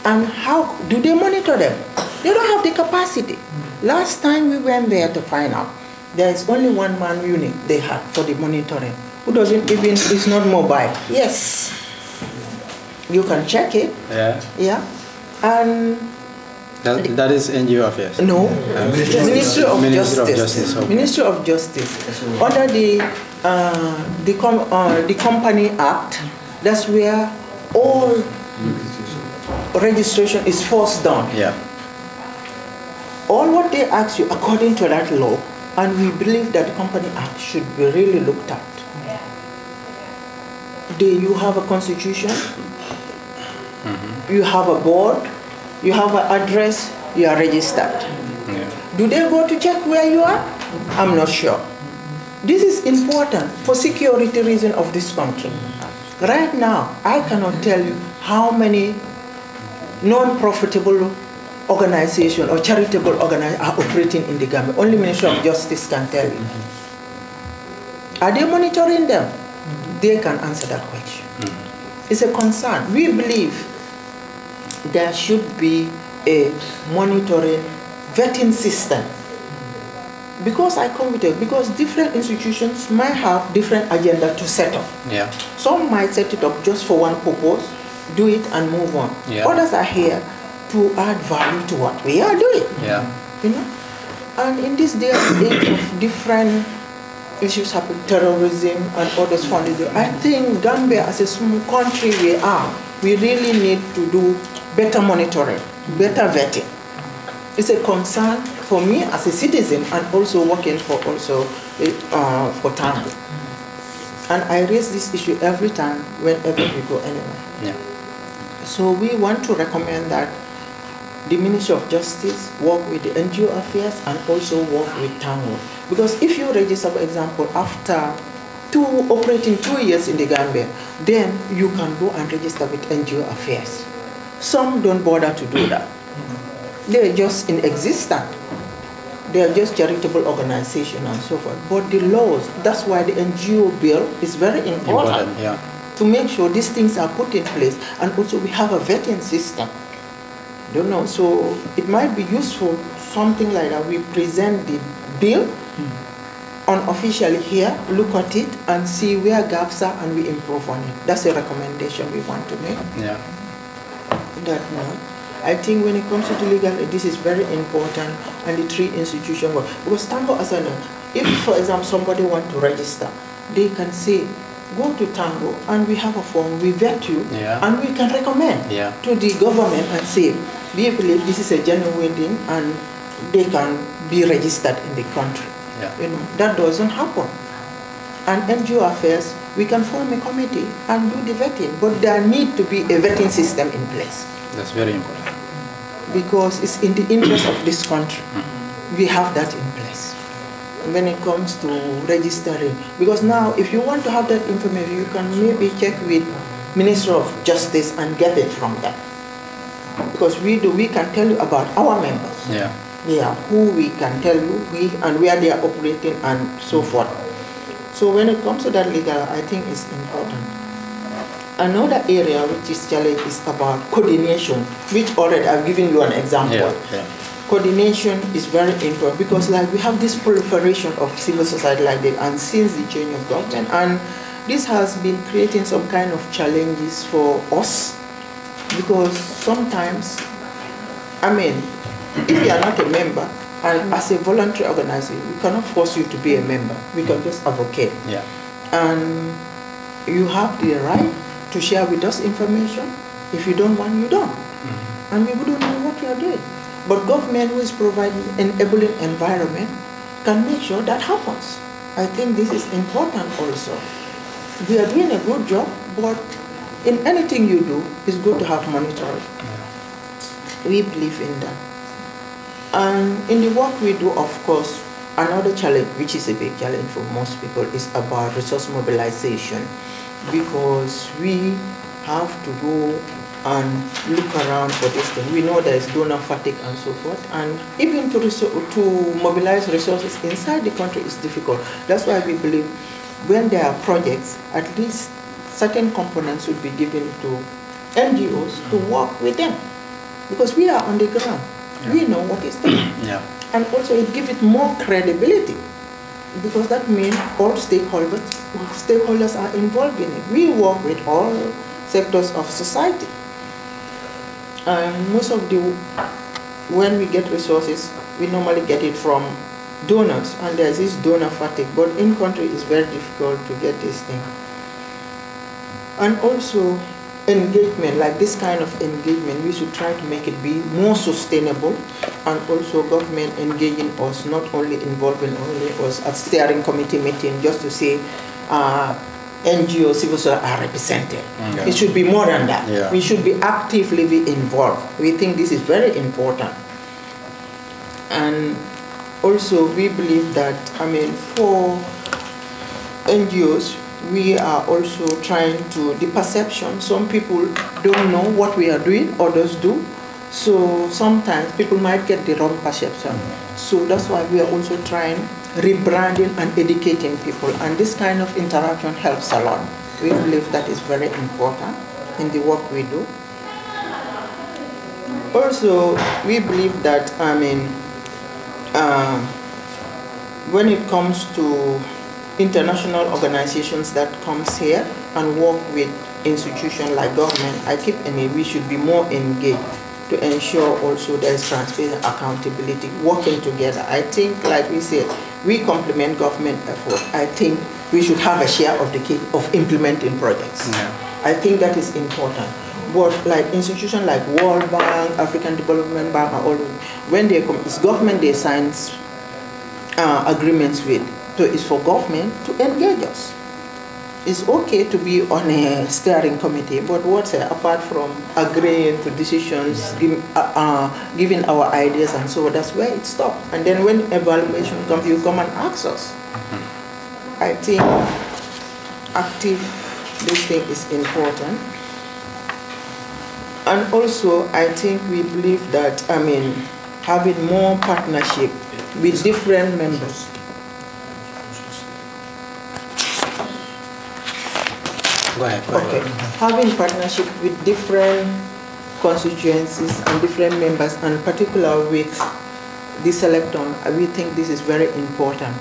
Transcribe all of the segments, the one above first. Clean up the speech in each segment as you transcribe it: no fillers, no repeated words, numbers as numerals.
And how do they monitor them? They don't have the capacity. Last time we went there to find out, there is only one man unit they had for the monitoring, who doesn't even, is not mobile. Yes. You can check it. Yeah. Yeah. And that is NGO affairs. no, Ministry of Justice. Okay. Ministry of Justice. Under the Company Act, that's where all registration is forced down. Yeah. All what they ask you according to that law, and we believe that the Company Act should be really looked at. You have a constitution, you have a board, you have an address, you are registered. Yeah. Do they go to check where you are? I'm not sure. This is important for security reason of this country. Right now, I cannot tell you how many non-profitable organizations or charitable organizations are operating in the Gambia. Only Ministry of Justice can tell you. Are they monitoring them? They can answer that question. It's a concern. We believe there should be a monitoring vetting system. Because I come with it, because different institutions might have different agenda to set up. Yeah. Some might set it up just for one purpose, do it and move on. Yeah. Others are here to add value to what we are doing. Yeah. You know? And in this day and age of different issues happening, terrorism and others found it, I think Gambia as a small country we really need to do better monitoring, better vetting. It's a concern for me as a citizen and also working for Tango. And I raise this issue every time whenever we go anywhere. Yeah. So we want to recommend that the Ministry of Justice work with the NGO affairs and also work with Tango. Because if you register, for example, after operating 2 years in the Gambia, then you can go and register with NGO affairs. Some don't bother to do that. They're just in existence. They're just charitable organization and so forth. But the laws, that's why the NGO bill is very important. Yeah. To make sure these things are put in place. And also we have a vetting system. Don't know, so it might be useful, something like that. We present the bill unofficially here, look at it and see where gaps are and we improve on it. That's a recommendation we want to make. Yeah. That now, I think when it comes to the legal, this is very important, and the three institutions work. Because Tango as I know, if for example somebody want to register, they can say, go to Tango and we have a form, we vet you, and we can recommend to the government and say, we believe this is a genuine thing and they can be registered in the country. Yeah. You know, that doesn't happen. And NGO affairs, we can form a committee and do the vetting, but there needs to be a vetting system in place. That's very important. Because it's in the interest of this country. We have that in place. When it comes to registering, because now if you want to have that information, you can maybe check with Ministry of Justice and get it from them. Because we can tell you about our members. Yeah. Yeah, who we can tell you, and where they are operating and so forth. So when it comes to that legal, I think it's important. Another area which is challenge is about coordination, which already I've given you an example. Yeah. Coordination is very important because like we have this proliferation of civil society like that, and since the change of government, and this has been creating some kind of challenges for us because sometimes, I mean, if you are not a member, and as a voluntary organization, we cannot force you to be a member. We can just advocate. Yeah. And you have the right to share with us information. If you don't want, you don't. And we wouldn't know what you are doing. But government, who is providing an enabling environment, can make sure that happens. I think this is important also. We are doing a good job, but in anything you do, it's good to have monitoring. We believe in that. And in the work we do, of course, another challenge, which is a big challenge for most people, is about resource mobilization, because we have to go and look around for this thing. We know there is donor fatigue and so forth, and even to mobilize resources inside the country is difficult. That's why we believe when there are projects, at least certain components should be given to NGOs to work with them. because we are on the ground. Yeah. We know what is there. Yeah. And also it gives it more credibility, because that means all stakeholders are involved in it. We work with all sectors of society. And most of when we get resources, we normally get it from donors, and there's this donor fatigue, but in country it's very difficult to get this thing. And also engagement, like this kind of engagement, we should try to make it be more sustainable, and also government engaging us, not only involving only us at steering committee meeting just to say NGO, civil society are represented. Yeah. It should be more than that. Yeah. We should be actively involved. We think this is very important. And also we believe that, for NGOs, we are also trying to, the perception, some people don't know what we are doing, others do. So sometimes people might get the wrong perception. So that's why we are also trying rebranding and educating people. And this kind of interaction helps a lot. We believe that is very important in the work we do. Also, we believe that, when it comes to international organizations that comes here and work with institutions like government, we should be more engaged to ensure also there is transparency, accountability, working together. I think, like we said, we complement government effort. I think we should have a share of the cake of implementing projects. Yeah. I think that is important. But like institutions like World Bank, African Development Bank, are all, when they come, it's government they sign agreements with. So it's for government to engage us. It's okay to be on a steering committee, but apart from agreeing to decisions, giving our ideas and so on, that's where it stops. And then when evaluation comes, you come and ask us. I think active listening is important. And also, I think we believe that, having more partnership with different members. Go ahead. Okay. Having partnership with different constituencies and different members, and particular with the selecton, we think this is very important.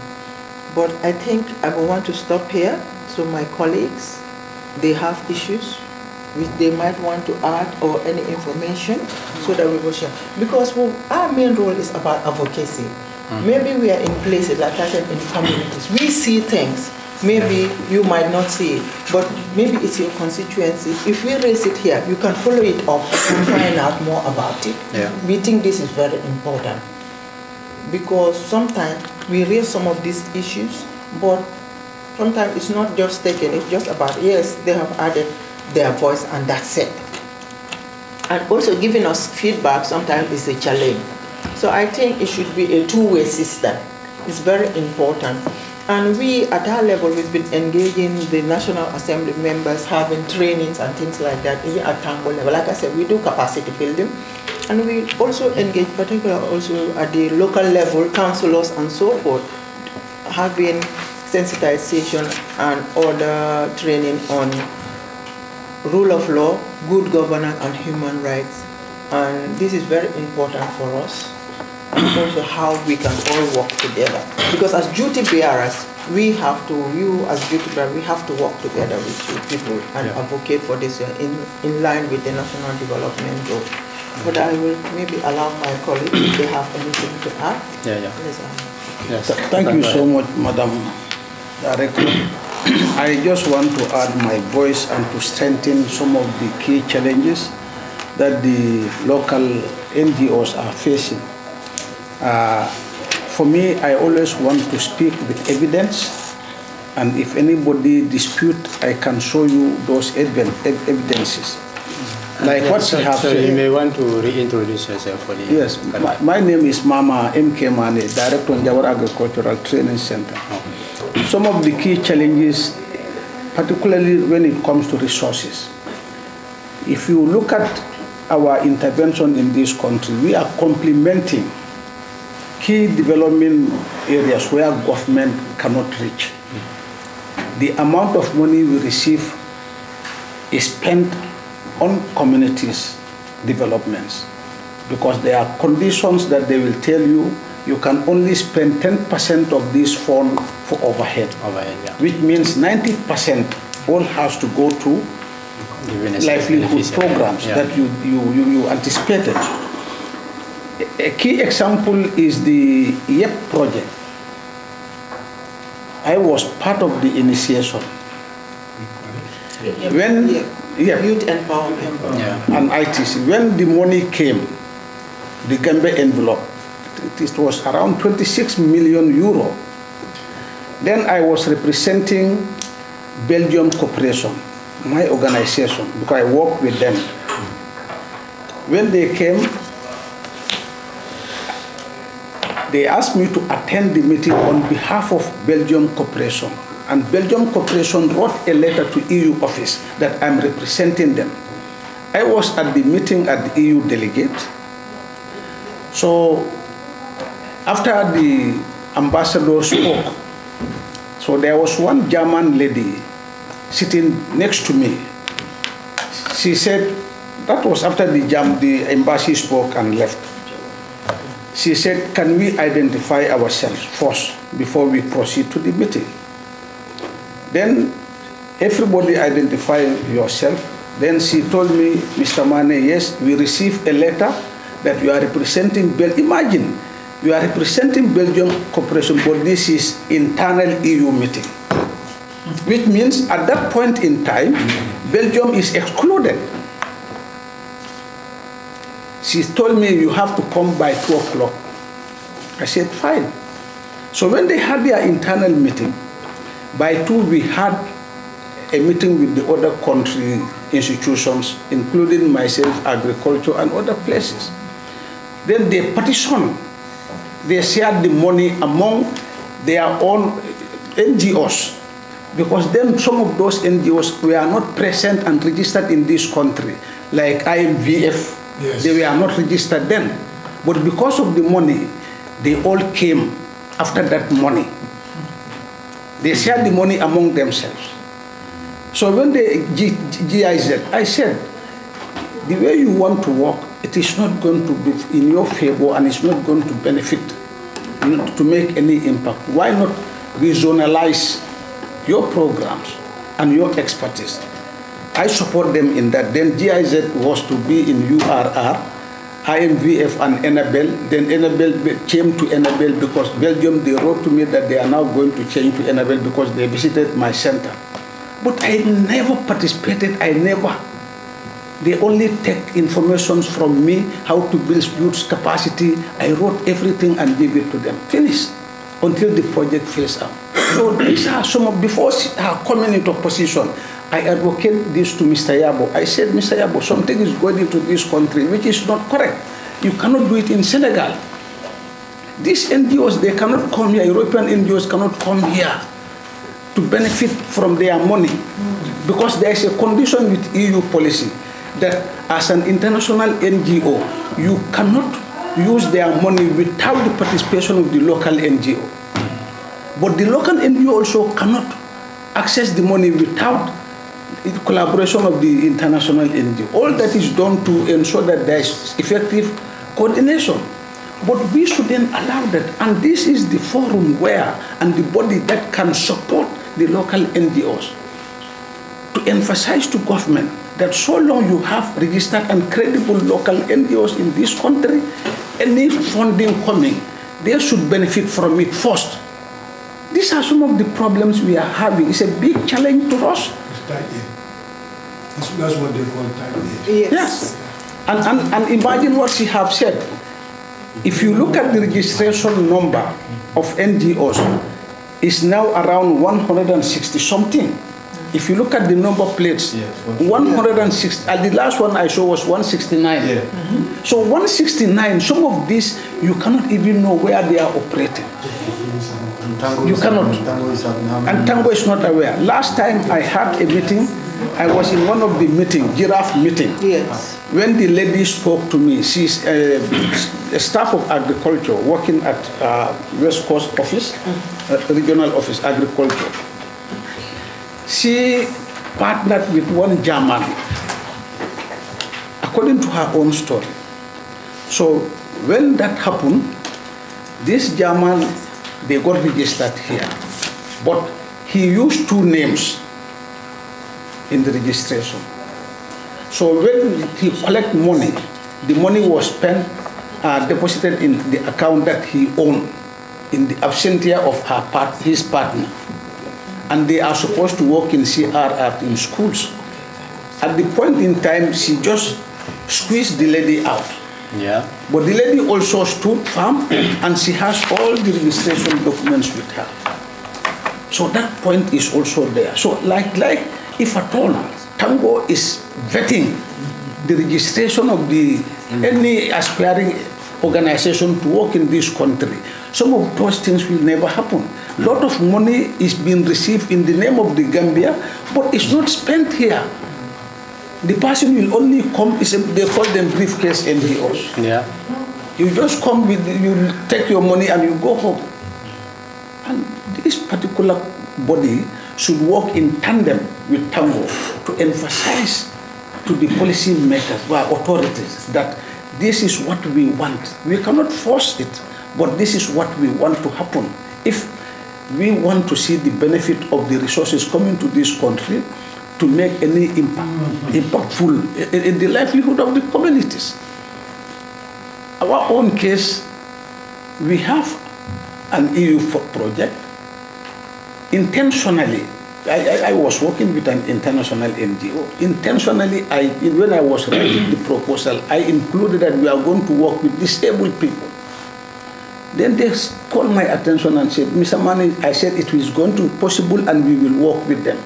But I think I will want to stop here. So my colleagues, they have issues which they might want to add or any information, so that we will share. Because our main role is about advocacy. Maybe we are in places, like I said, in communities. We see things. Maybe you might not see it, but maybe it's your constituency. If we raise it here, you can follow it up and find out more about it. Yeah. We think this is very important, because sometimes we raise some of these issues, but sometimes it's not just taken, it's just about, yes, they have added their voice and that's it. And also giving us feedback sometimes is a challenge. So I think it should be a two-way system. It's very important. And we, at our level, we've been engaging the National Assembly members, having trainings and things like that, even at Tango level. Like I said, we do capacity building. And we also engage, particularly also at the local level, councillors and so forth, having sensitization and other training on rule of law, good governance, and human rights. And this is very important for us. And also how we can all work together. Because as duty bearers, we have to work together with people and advocate for this in line with the national development goal. But I will maybe allow my colleagues if they have anything to add. Yes. Thank you so much, Madam Director. I just want to add my voice and to strengthen some of the key challenges that the local NGOs are facing. For me, I always want to speak with evidence, and if anybody dispute, I can show you those evidences. Like what you have so said. you may want to reintroduce yourself for the... Yes, my name is Mama M.K. Mane, Director of Njawar Agricultural Training Center. Some of the key challenges, particularly when it comes to resources. If you look at our intervention in this country, we are complementing key development areas where government cannot reach. The amount of money we receive is spent on communities' developments. because there are conditions that they will tell you you can only spend 10% of this fund for overhead. Overhead, yeah. Which means 90% all has to go to livelihood programs that you anticipated. A key example is the YEP project. I was part of the initiation. When Youth Empowerment and ITC, when the money came, the Gambia envelope, it was around 26 million euro. Then I was representing Belgium Corporation, my organization, because I work with them. When they came, they asked me to attend the meeting on behalf of Belgium Corporation. And Belgium Corporation wrote a letter to EU office that I'm representing them. I was at the meeting at the EU delegate. So after the ambassador spoke, so there was one German lady sitting next to me. She said, that was after the embassy spoke and left. She said, can we identify ourselves first before we proceed to the meeting? Then everybody identify yourself. Then she told me, Mr. Mane, yes, we received a letter that you are representing Belgium. Imagine, you are representing Belgium Corporation, but this is internal EU meeting. Which means at that point in time, Belgium is excluded. She told me you have to come by 2 o'clock. I said, fine. So when they had their internal meeting, by 2 we had a meeting with the other country institutions, including myself, agriculture, and other places. Then they petitioned. They shared the money among their own NGOs, because then some of those NGOs were not present and registered in this country, like IMVF. Yes. They were not registered then. But because of the money, they all came after that money. They shared the money among themselves. So when the GIZ, I said, the way you want to work, it is not going to be in your favor and it's not going to benefit, to make any impact. Why not regionalize your programs and your expertise? I support them in that. Then GIZ was to be in URR, IMVF and Enabel. Then Enabel came to Enabel because Belgium, they wrote to me that they are now going to change to Enabel because they visited my center. But I never participated, they only take information from me, how to build youth capacity. I wrote everything and gave it to them. Finished. Until the project phased out. So these are some of, before coming into position, I advocate this to Mr. Yabo. I said, Mr. Yabo, something is going into this country which is not correct. You cannot do it in Senegal. These NGOs, they cannot come here. European NGOs cannot come here to benefit from their money. Because there is a condition with EU policy that as an international NGO, you cannot use their money without the participation of the local NGO. But the local NGO also cannot access the money without the collaboration of the international NGO. All that is done to ensure that there is effective coordination. But we shouldn't allow that. And this is the forum where, and the body that can support the local NGOs to emphasize to government that so long you have registered and credible local NGOs in this country, any funding coming, they should benefit from it first. These are some of the problems we are having. It's a big challenge to us. It's type A. That's what they call type A. Yes. And imagine what she have said. If you look at the registration number of NGOs, it's now around 160 something. If you look at the number of plates, 160, the last one I saw was 169. Yeah. So 169, some of these, you cannot even know where they are operating. You cannot. And Tango is not aware. Last time I had a meeting, I was in one of the meetings, giraffe meeting. Yes. When the lady spoke to me, she's a staff of agriculture working at West Coast office, regional office, agriculture. She partnered with one German, according to her own story. So when that happened, this German, they got registered here. But he used two names in the registration. So when he collect money, the money was spent, deposited in the account that he owned in the absentia of his partner. And they are supposed to work in CRR in schools. At the point in time, she just squeezed the lady out. Yeah. But the lady also stood firm and she has all the registration documents with her. So that point is also there. So like if at all Tango is vetting the registration of any aspiring organization to work in this country, some of those things will never happen. A lot of money is being received in the name of the Gambia, but it's not spent here. The person will only come, they call them briefcase NGOs. Yeah. You just come with, you take your money and you go home. And this particular body should work in tandem with Tango to emphasize to the policy makers, authorities, that this is what we want. We cannot force it, but this is what we want to happen. If we want to see the benefit of the resources coming to this country to make any impactful in the livelihood of the communities. Our own case, we have an EU project. Intentionally, I was working with an international NGO. Intentionally, when I was writing the proposal, I included that we are going to work with disabled people. Then they called my attention and said, Mr. Mani, I said it is going to be possible and we will work with them.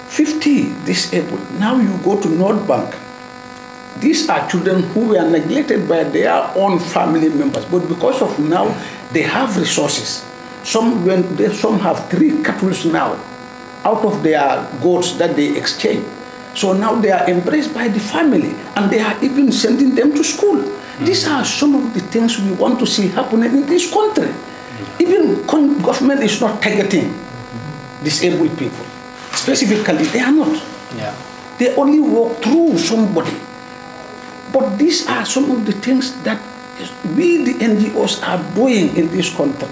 50 disabled. Now you go to North Bank. These are children who were neglected by their own family members, but because of now, they have resources. Some have 3 cattle now out of their goats that they exchange. So now they are embraced by the family and they are even sending them to school. These are some of the things we want to see happening in this country. Even government is not targeting disabled people. Specifically, they are not. Yeah. They only walk through somebody. But these are some of the things that we, the NGOs, are doing in this country.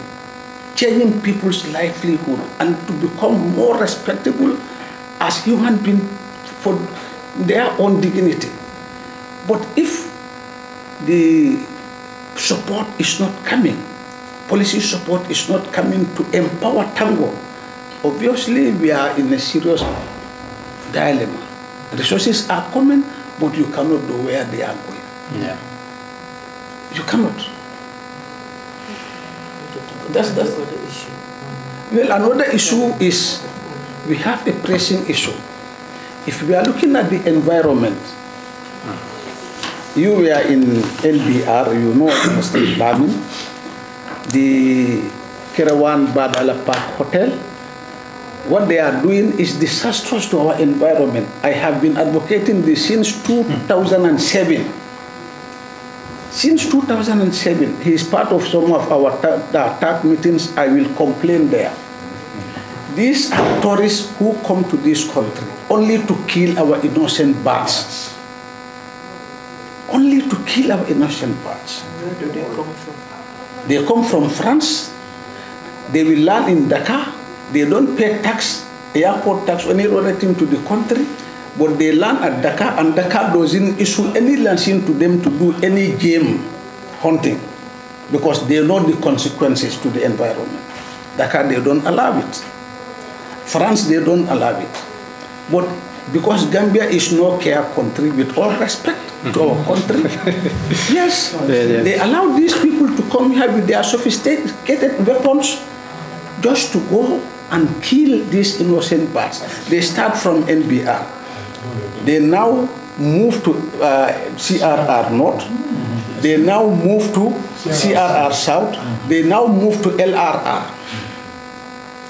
Changing people's livelihood and to become more respectable as human beings for their own dignity. But if the support is not coming, policy support is not coming to empower Tango, obviously we are in a serious dilemma. Resources are coming, but you cannot know where they are going. Yeah. You cannot. That's the issue. Well, another issue is we have a pressing issue. If we are looking at the environment, you were in NBR, you know, Mr. Lamin, the Kerawan Badala Park Hotel. What they are doing is disastrous to our environment. I have been advocating this since 2007. Since 2007, he is part of some of our TAC meetings. I will complain there. These are tourists who come to this country only to kill our innocent birds. Only to kill our innocent birds. Where do they come from? They come from France. They will land in Dakar. They don't pay tax, airport tax, any other thing to the country. But they land at Dakar, and Dakar doesn't issue any license to them to do any game hunting because they know the consequences to the environment. Dakar, they don't allow it. France, they don't allow it. But because Gambia is no care country, with all respect to our country, yes, they allow these people to come here with their sophisticated weapons just to go and kill these innocent birds. They start from NBR. They now move to CRR North. They now move to CRR South. They now move to LRR.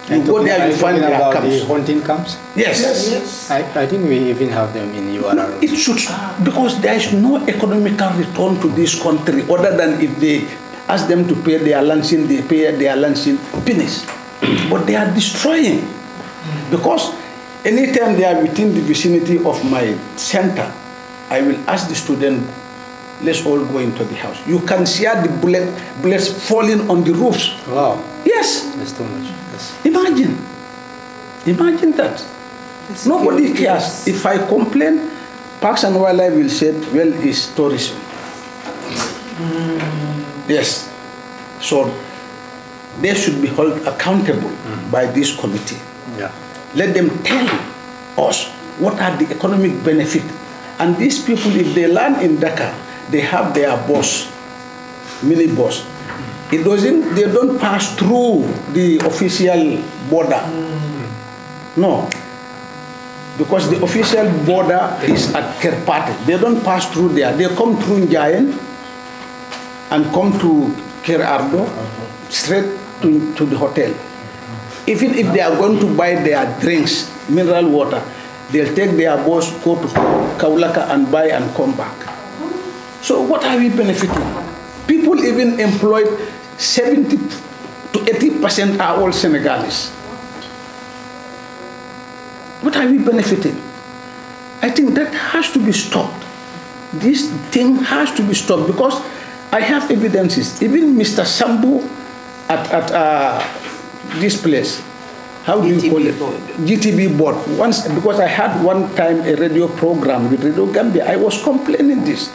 You go there, you find their camps. The hunting camps? Yes. I think we even have them in URR. It should, because there is no economical return to this country other than if they ask them to pay their lancing, they pay their lancing, finish. But they are destroying. Because anytime they are within the vicinity of my center, I will ask the student, let's all go into the house. You can see the bullets falling on the roofs. Wow. Yes. That's too much. Yes. Imagine that. Nobody cares. If I complain, Parks and Wildlife will say, well, it's tourism. Yes. So they should be held accountable by this committee. Yeah. Let them tell us what are the economic benefit. And these people, if they land in Dakar, they have their boss, mini boss. They don't pass through the official border. No. Because the official border is at Kerpate. They don't pass through there. They come through Njayen and come to Ker Ardo, straight to the hotel. Even if they are going to buy their drinks, mineral water, they'll take their boss, go to Kaulaka and buy and come back. So what are we benefiting? People even employed 70 to 80% are all Senegalese. What are we benefiting? I think that has to be stopped. This thing has to be stopped because I have evidences. Even Mr. Sambu at this place, how do you call it? GTB board. Once, because I had one time a radio program with Radio Gambia, I was complaining this.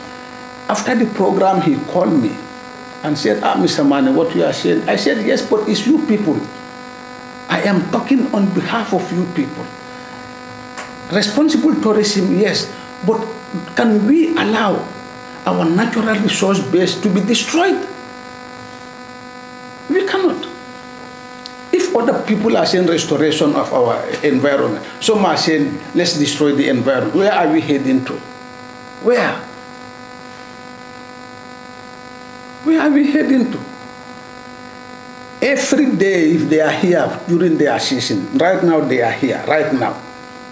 After the program, he called me and said, Mr. Mane, what you are saying? I said, yes, but it's you people. I am talking on behalf of you people. Responsible tourism, yes, but can we allow our natural resource base to be destroyed? We cannot. If other people are saying restoration of our environment, some are saying let's destroy the environment, where are we heading to? Where? Where are we heading to? Every day, if they are here during their season, right now they are here, right now.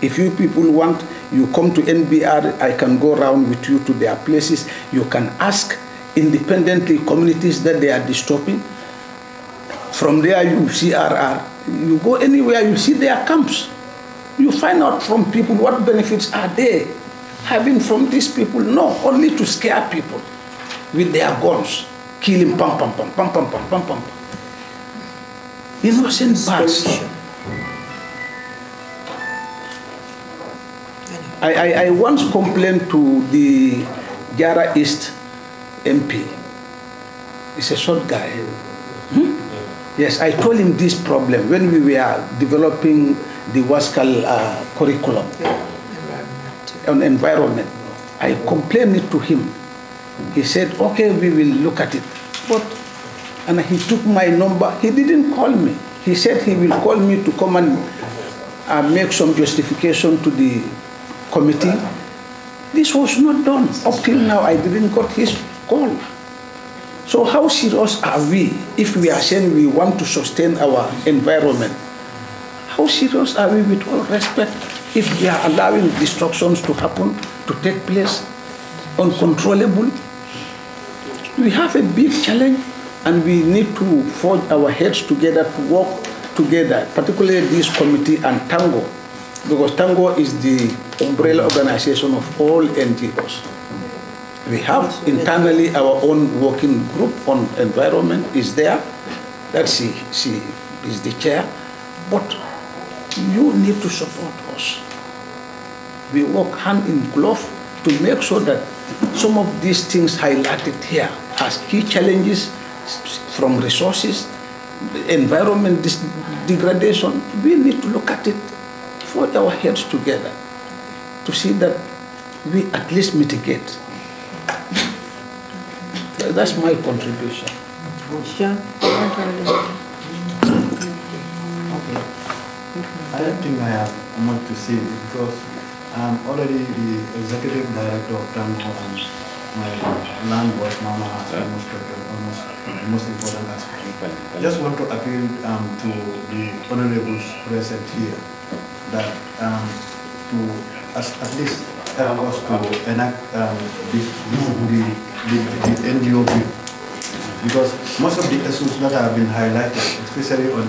If you people want, you come to NBR, I can go around with you to their places. You can ask independently communities that they are disturbing. From there, you see RR. You go anywhere, you see their camps. You find out from people what benefits are they having from these people. No, only to scare people with their guns, killing, pam, pam, pam, pam, pam, pam, pam, pam. Innocent bats. I once complained to the Jara East MP. He's a short guy. Yes, I told him this problem when we were developing the Waskal curriculum on environment. I complained it to him. He said, okay, we will look at it. And he took my number. He didn't call me. He said he will call me to come and make some justification to the committee. This was not done. Up till now, I didn't got his call. So how serious are we if we are saying we want to sustain our environment? How serious are we, with all respect, if we are allowing destructions to happen, to take place, uncontrollable? We have a big challenge and we need to forge our heads together to work together, particularly this committee and Tango, because Tango is the umbrella organization of all NGOs. We have internally our own working group on environment is there. That she is the chair. But you need to support us. We work hand in glove to make sure that some of these things highlighted here as key challenges from resources, environment degradation, we need to look at it, put our heads together to see that we at least mitigate. That's my contribution. Jean? I think I have much to say because I'm already the executive director of Tango and my landlord, Mama, has almost the most important aspect. I just want to appeal to the honorables present here that to at least help us to enact the NGO bill. Because most of the issues that have been highlighted, especially on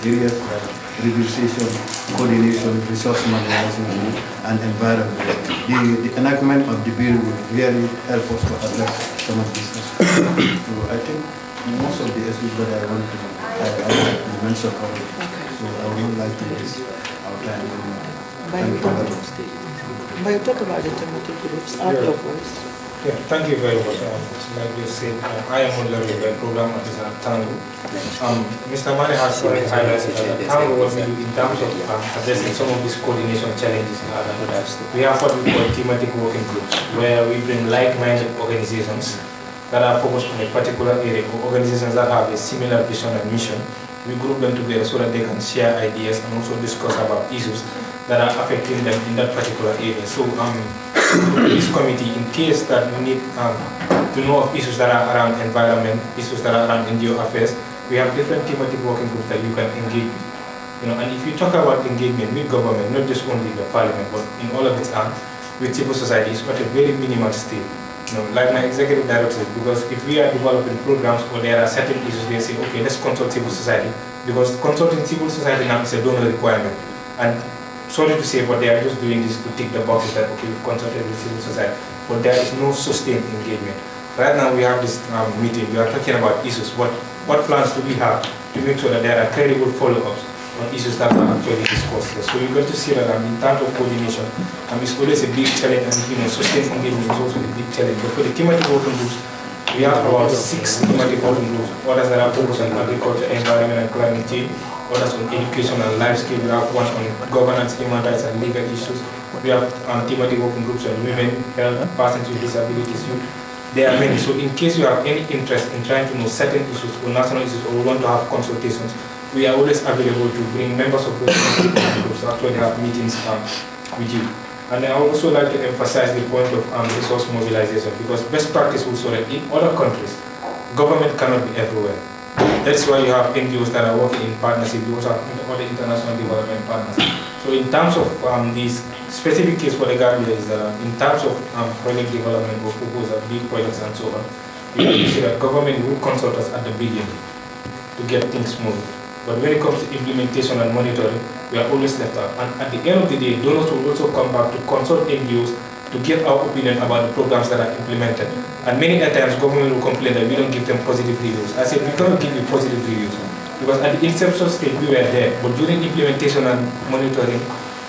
areas like revitalization, coordination, resource mobilization, and environment. The enactment of the bill will really help us to address some of these issues. So I think most of the issues that I want to highlight, you mentioned already. So I would not like to waste our time anymore. Thank you very much. But you talk about the thematic groups, add your voice. Yeah, thank you very much. Like you said, I am on the program officer at Tango. Mr. Mane has already highlighted that Tango what we do in terms of addressing some of these coordination challenges. We have what we call thematic working groups, where we bring like-minded organizations that are focused on a particular area, or organizations that have a similar vision and mission. We group them together so that they can share ideas and also discuss about issues that are affecting them in that particular area. So this committee, in case that we need to know of issues that are around environment, issues that are around NGO affairs, we have different thematic working groups that you can engage with. And if you talk about engagement with government, not just only the parliament, but in all of its arms, with civil society, it's at a very minimal stage. Like my executive director said, because if we are developing programs or there are certain issues, they say, okay, let's consult civil society, because consulting civil society now is a donor requirement. And sorry to say, but they are just doing this to tick the boxes that, okay, we've consulted with civil society, but there is no sustained engagement. Right now we have this meeting, we are talking about issues. What plans do we have to make sure that there are credible follow-ups on issues that are actually discussed? So you got to see that in terms of coordination, it's always a big challenge, and sustained engagement is also a big challenge. But for the thematic working groups, we have about 6 thematic working groups, others that are focused on agriculture, environment, and climate change, others on education and life skill. We have one on governance, human rights, and legal issues. We have thematic working groups on women, health, persons with disabilities, youth. There are many. So in case you have any interest in trying to know certain issues or national issues, or want to have consultations, we are always available to bring members of those groups to actually have meetings with you. And I would also like to emphasize the point of resource mobilization, because best practice will show that in other countries, government cannot be everywhere. That's why you have NGOs that are working in partnership. You also have other international development partners. So in terms of these specific case for the Gambia is that in terms of project development or proposal, big projects and so on, you have to see that government will consult us at the beginning to get things moving. But when it comes to implementation and monitoring, we are always left out. And at the end of the day, donors will also come back to consult NGOs to get our opinion about the programs that are implemented. And many times government will complain that we don't give them positive reviews. I said, we cannot give you positive reviews, because at the inception stage we were there, but during implementation and monitoring,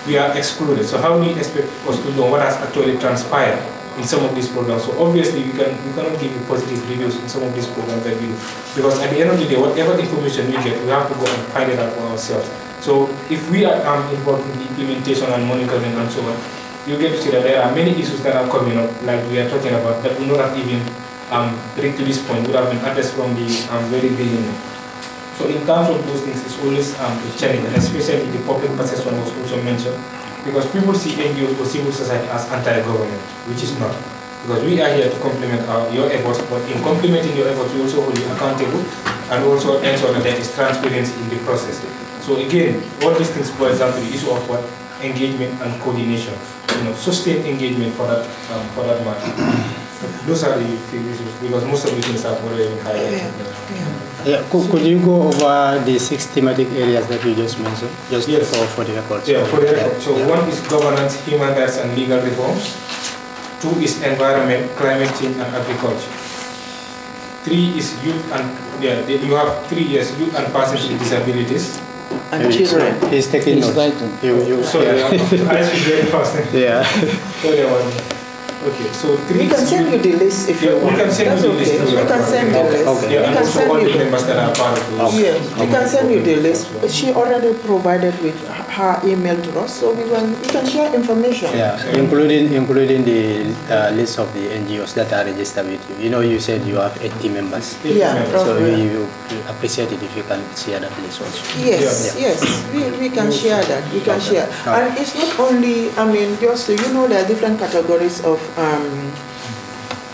we are excluded. So how do you expect us to know what has actually transpired in some of these programs? So obviously we cannot give you positive reviews in some of these programs that we do, because at the end of the day, whatever information we get, we have to go and find it out for ourselves. So if we are involved in the implementation and monitoring and so on, you get to see that there are many issues that are coming up, like we are talking about, that would not have even reached to this point, would have been addressed from the very beginning. So in terms of those things, it's always a challenge, and especially the public perception was also mentioned, because people see NGOs or civil society as anti-government, which is not. Because we are here to complement your efforts, but in complementing your efforts, we also hold you accountable and also ensure that there is transparency in the process. So again, all these things boils down to the issue of what? Engagement and coordination. Sustained engagement for that matter. Those are the few issues, because most of the things have already been highlighted. Yeah. Could you go over the 6 thematic areas that you just mentioned, just yes. for the records? Yeah, for the record. So one is governance, human rights, and legal reforms. 2 is environment, climate change, and agriculture. 3 is youth and you have 3 years youth and persons with disabilities. And children. He's taking notes. Sorry, I speak very fast. Yeah. Okay, so 3. We can send you the list if you want. We can send you the list. We can send the list. Okay. Yeah, and we can also send all you the members that are part of those. Yes, we can send you the list. She already provided with her email to us, so we can share information. Yeah, including the list of the NGOs that are registered with you. You said you have 80 members. Yeah, So roughly. we appreciate it if you can share that list also. Yes, yes, we can share that. We can share, and it's not only. Just so you know, there are different categories of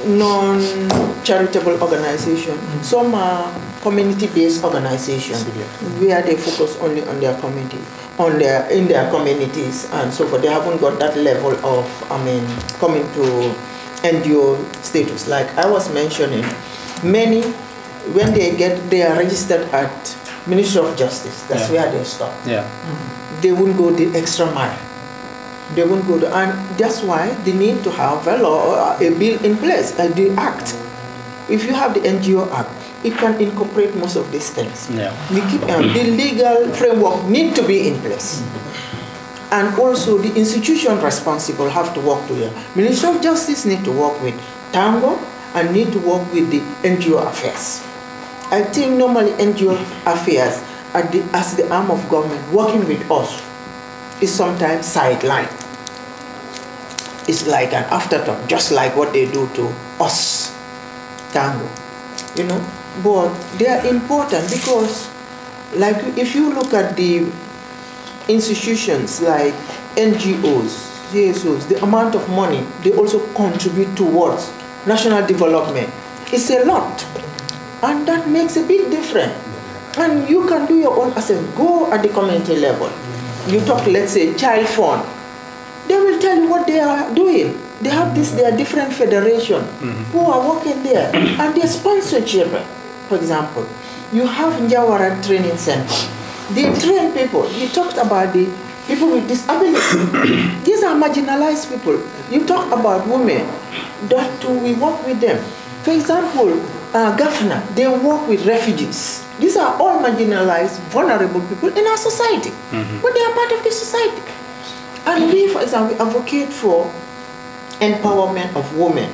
non-charitable organizations. Some are community-based organizations where they focus only on their community, in their communities, and so forth. They haven't got that level of coming to NGO status. Like I was mentioning, many when they are registered at Ministry of Justice. That's where they stop. Yeah. They won't go the extra mile. They won't go and that's why they need to have a law, a bill in place, the act. If you have the NGO Act, it can incorporate most of these things. Yeah. We keep the legal framework need to be in place. And also the institution responsible have to work together. Ministry of Justice need to work with Tango and need to work with the NGO affairs. I think normally NGO affairs as the arm of government working with us is sometimes sidelined. It's like an afterthought, just like what they do to us, Tango, you know. But they are important because, like, if you look at the institutions like NGOs, CSOs, the amount of money they also contribute towards national development is a lot, and that makes a big difference. And you can do your own assessment. Go at the community level. You talk, let's say, child fund. They will tell you what they are doing. They have their different federations who are working there, and they sponsor children. For example, you have Njawara Training Center. They train people. You talked about the people with disability. These are marginalized people. You talk about women. That too, we work with them. For example, Gafna, they work with refugees. These are all marginalized, vulnerable people in our society, but they are part of the society. And we, for example, advocate for empowerment of women,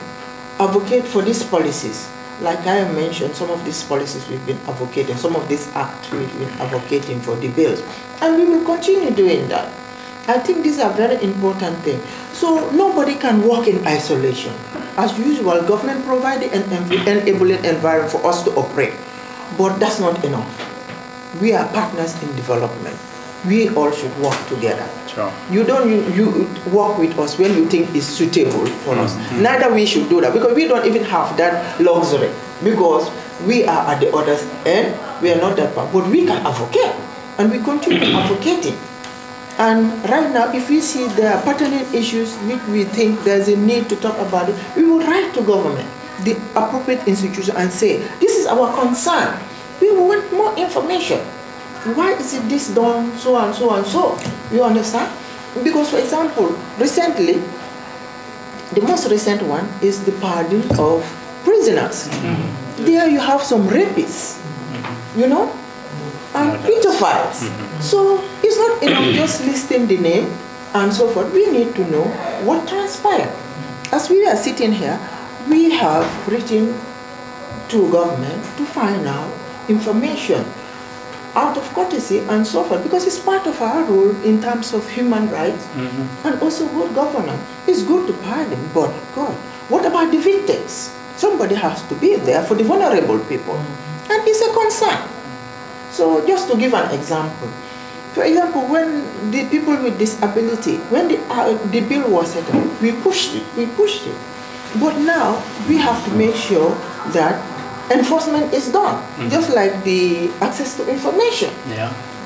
advocate for these policies. Like I have mentioned, some of these policies we've been advocating, some of these acts we've been advocating for the bills, and we will continue doing that. I think these are very important things. So nobody can work in isolation. As usual, government provided an enabling environment for us to operate, but that's not enough. We are partners in development. We all should work together. Sure. You don't you work with us when you think it's suitable for us. Neither we should do that, because we don't even have that luxury, because we are at the other end. We are not that part, but we can advocate, and we continue advocating. And right now, if we see there are pertinent issues which we think there's a need to talk about it, we will write to government, the appropriate institution, and say, this is our concern. We want more information. Why is it this done so and so and so? You understand? Because, for example, recently, the most recent one is the pardon of prisoners. There you have some rapists, you know, and pedophiles. So it's not enough just listing the name and so forth. We need to know what transpired. As we are sitting here, we have written to government to find out information out of courtesy and so forth, because it's part of our role in terms of human rights and also good governance. It's good to pardon, but God, what about the victims? Somebody has to be there for the vulnerable people, and it's a concern. So just to give an example, for example, when the people with disability, when the bill was set up, we pushed it. But now we have to make sure that enforcement is done, just like the access to information.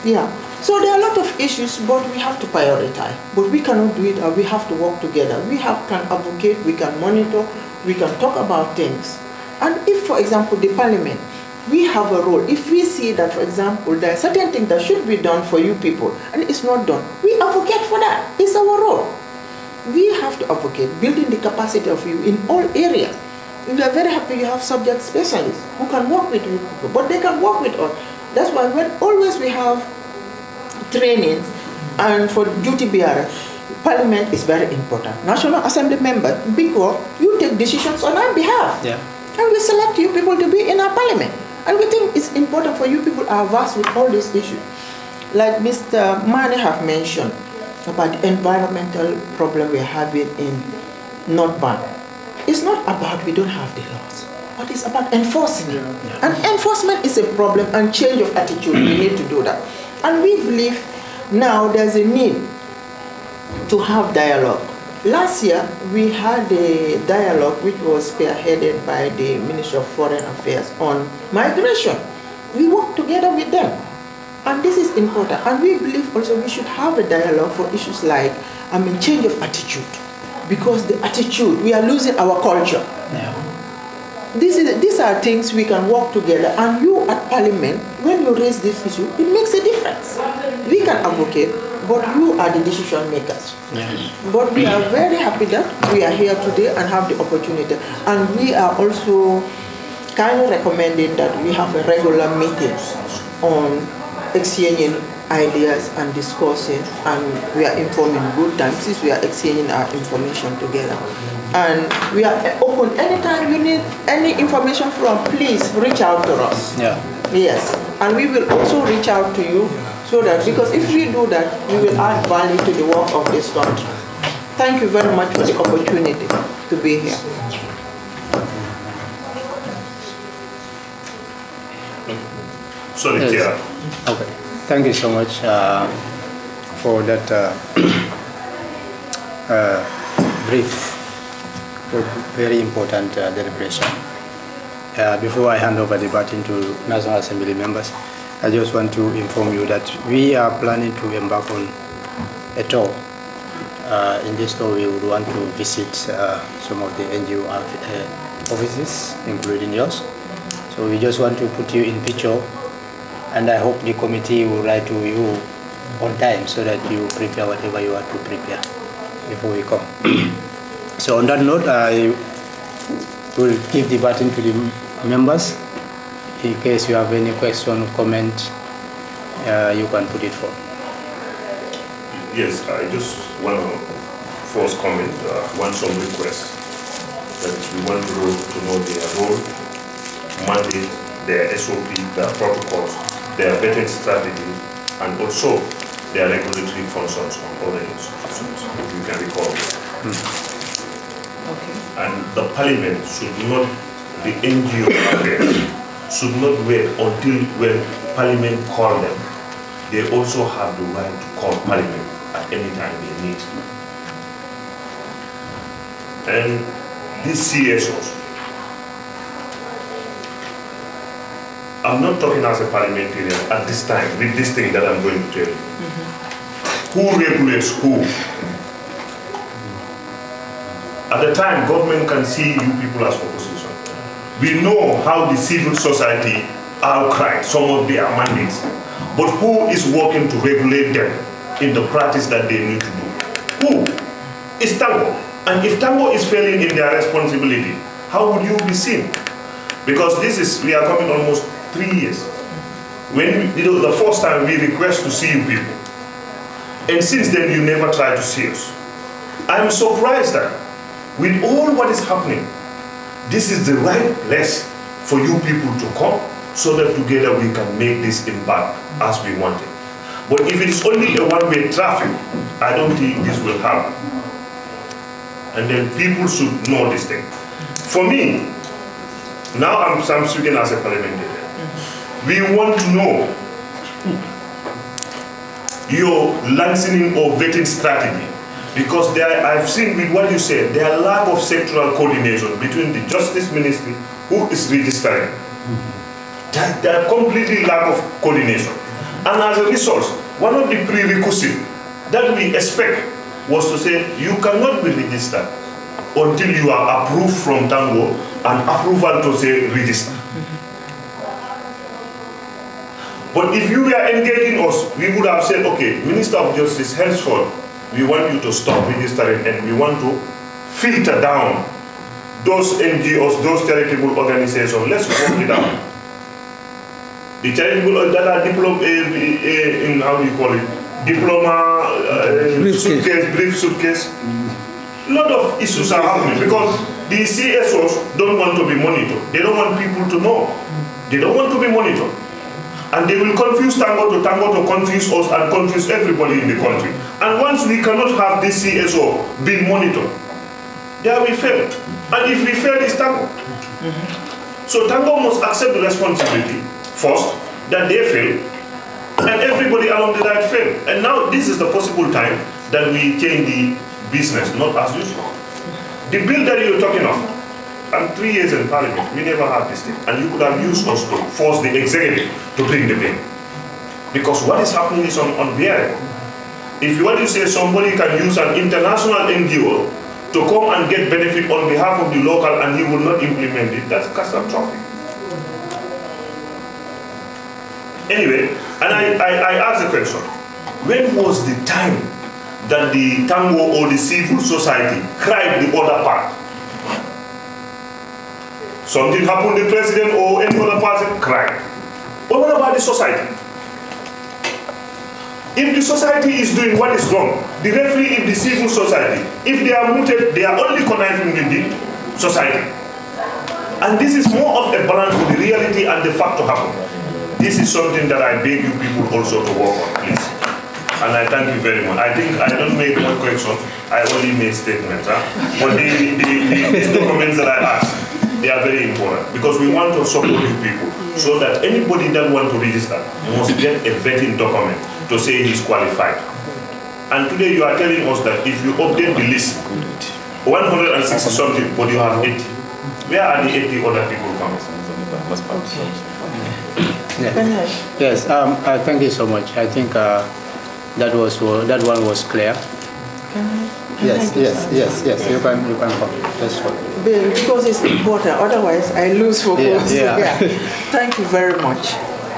Yeah. So there are a lot of issues, but we have to prioritize. But we cannot do it, or we have to work together. We can advocate, we can monitor, we can talk about things. And if, for example, the parliament, we have a role. If we see that, for example, there are certain things that should be done for you people, and it's not done, we advocate for that. It's our role. We have to advocate, building the capacity of you in all areas. We are very happy you have subject specialists who can work with you people, but they can work with us. That's why always we have trainings, and for duty bearer, parliament is very important. National Assembly member, because you take decisions on our behalf. And we select you people to be in our parliament. And we think it's important for you people are vast with all these issues. Like Mr. Mane have mentioned about the environmental problem we're having in North Bank. It's not about we don't have the laws, but it's about enforcing it. And enforcement is a problem, and change of attitude, we need to do that. And we believe now there's a need to have dialogue. Last year, we had a dialogue which was spearheaded by the Ministry of Foreign Affairs on migration. We worked together with them. And this is important. And we believe also we should have a dialogue for issues like, change of attitude. Because the attitude, we are losing our culture. these are things we can work together, and you at Parliament, when you raise this issue, it makes a difference. We can advocate, but you are the decision makers. But we are very happy that we are here today and have the opportunity. And we are also kind of recommending that we have a regular meeting on exchanging ideas and discussing, and we are informing good times since we are exchanging our information together. And we are open anytime you need any information from, please reach out to us. Yeah. Yes, and we will also reach out to you, so that, because if we do that, we will add value to the work of this country. Thank you very much for the opportunity to be here. Sorry, Yes. Chair. Okay. Thank you so much for that brief, very important deliberation. Before I hand over the baton to National Assembly members, I just want to inform you that we are planning to embark on a tour. In this tour, we would want to visit some of the NGO offices, including yours. So we just want to put you in picture, and I hope the committee will write to you on time so that you prepare whatever you have to prepare before we come. So on that note, I will give the baton to the members. In case you have any question or comment, you can put it forward. Yes, I just want to first comment, want some request. That is, we want to know their role, mandate, their SOP, their protocols, their vetting strategy, and also their regulatory functions on other institutions, if you can recall. Okay. And the Parliament should not, the NGO affairs, should not wait until when Parliament call them. They also have the right to call Parliament at any time they need. And these CSOs, I'm not talking as a parliamentarian at this time with this thing that I'm going to tell you. Who regulates who? At the time, government can see you people as opposition. We know how the civil society outcry some of their mandates, but who is working to regulate them in the practice that they need to do? Who? It's Tango. And if Tango is failing in their responsibility, how would you be seen? Because we are coming almost 3 years. When the first time we request to see you people, and since then you never try to see us. I'm surprised that with all what is happening, this is the right place for you people to come so that together we can make this impact as we want it. But if it is only a one-way traffic, I don't think this will happen. And then people should know this thing. For me, now I'm speaking as a parliamentarian. We want to know your licensing or vetting strategy, because I've seen with what you said, there are lack of sectoral coordination between the Justice Ministry, who is registering. There are completely lack of coordination. And as a result, one of the prerequisites that we expect was to say, you cannot be registered until you are approved from Tango and approval to say register. But if you were engaging us, we would have said, okay, Minister of Justice, henceforth, we want you to stop registering and we want to filter down those NGOs, those charitable organizations. Let's work it out. The charitable that are in how do you call it? Diploma, brief suitcase. A lot of issues are happening because the CSOs don't want to be monitored. They don't want people to know. They don't want to be monitored. And they will confuse Tango to confuse us and confuse everybody in the country. And once we cannot have this CSO being monitored, there we fail. And if we fail, it's Tango. So Tango must accept the responsibility first that they fail, and everybody along the line fail. And now this is the possible time that we change the business, not as usual. The bill that you're talking of, I'm 3 years in Parliament, we never had this thing. And you could have used us to force the executive to bring the bill. Because what is happening is unbearable. If you want to say somebody can use an international NGO to come and get benefit on behalf of the local and he will not implement it, that's catastrophic. Anyway, and I asked the question, when was the time that the Tango or the civil society cried the other part? Something happened, the president or any other person cried. But what about the society? If the society is doing what is wrong, the referee, if the civil society, if they are mooted, they are only conniving with the society. And this is more of a balance for the reality and the fact to happen. This is something that I beg you people also to work on, please. And I thank you very much. I think I don't make one question, I only make statements. Huh? But these documents that I asked, they are very important because we want to support you people so that anybody that wants to register must get a vetting document to say he's qualified. And today you are telling us that if you update the list, 160 something, but you have 80. Where are the 80 other people coming from? Yes, thank you so much. I think that one was clear. Yes, you can come. That's fine. Because it's important, otherwise I lose focus. Yeah. Thank you very much.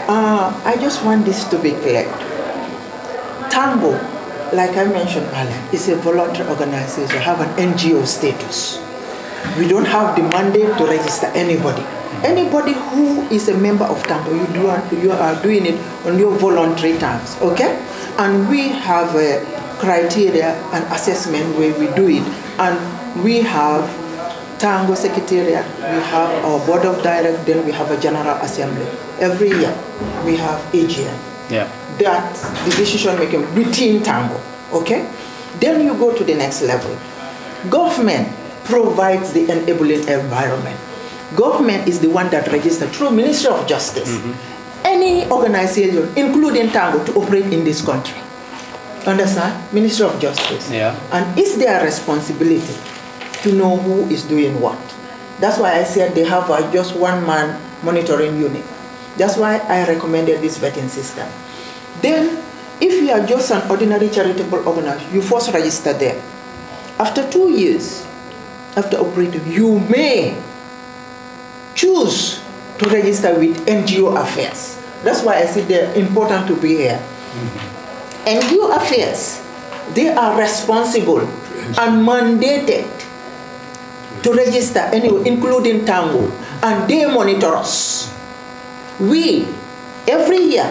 I just want this to be clear. Tango, like I mentioned earlier, is a voluntary organization, have an NGO status. We don't have the mandate to register anybody. Anybody who is a member of Tango, you are doing it on your voluntary terms, okay? And we have a criteria and assessment where we do it. And we have Tango Secretariat, we have our Board of Directors, then we have a General Assembly. Every year we have AGM. Yeah. That's the decision making within Tango, okay? Then you go to the next level. Government provides the enabling environment. Government is the one that registers through Ministry of Justice. Any organization, including Tango, to operate in this country. Understand? Ministry of Justice. Yeah. And it's their responsibility to know who is doing what. That's why I said they have just one-man monitoring unit. That's why I recommended this vetting system. Then, if you are just an ordinary charitable organization, you first register there. After 2 years, after operating, you may choose to register with NGO affairs. That's why I said they're important to be here. NGO affairs, they are responsible and mandated to register anyway, including Tango, and they monitor us. We, every year,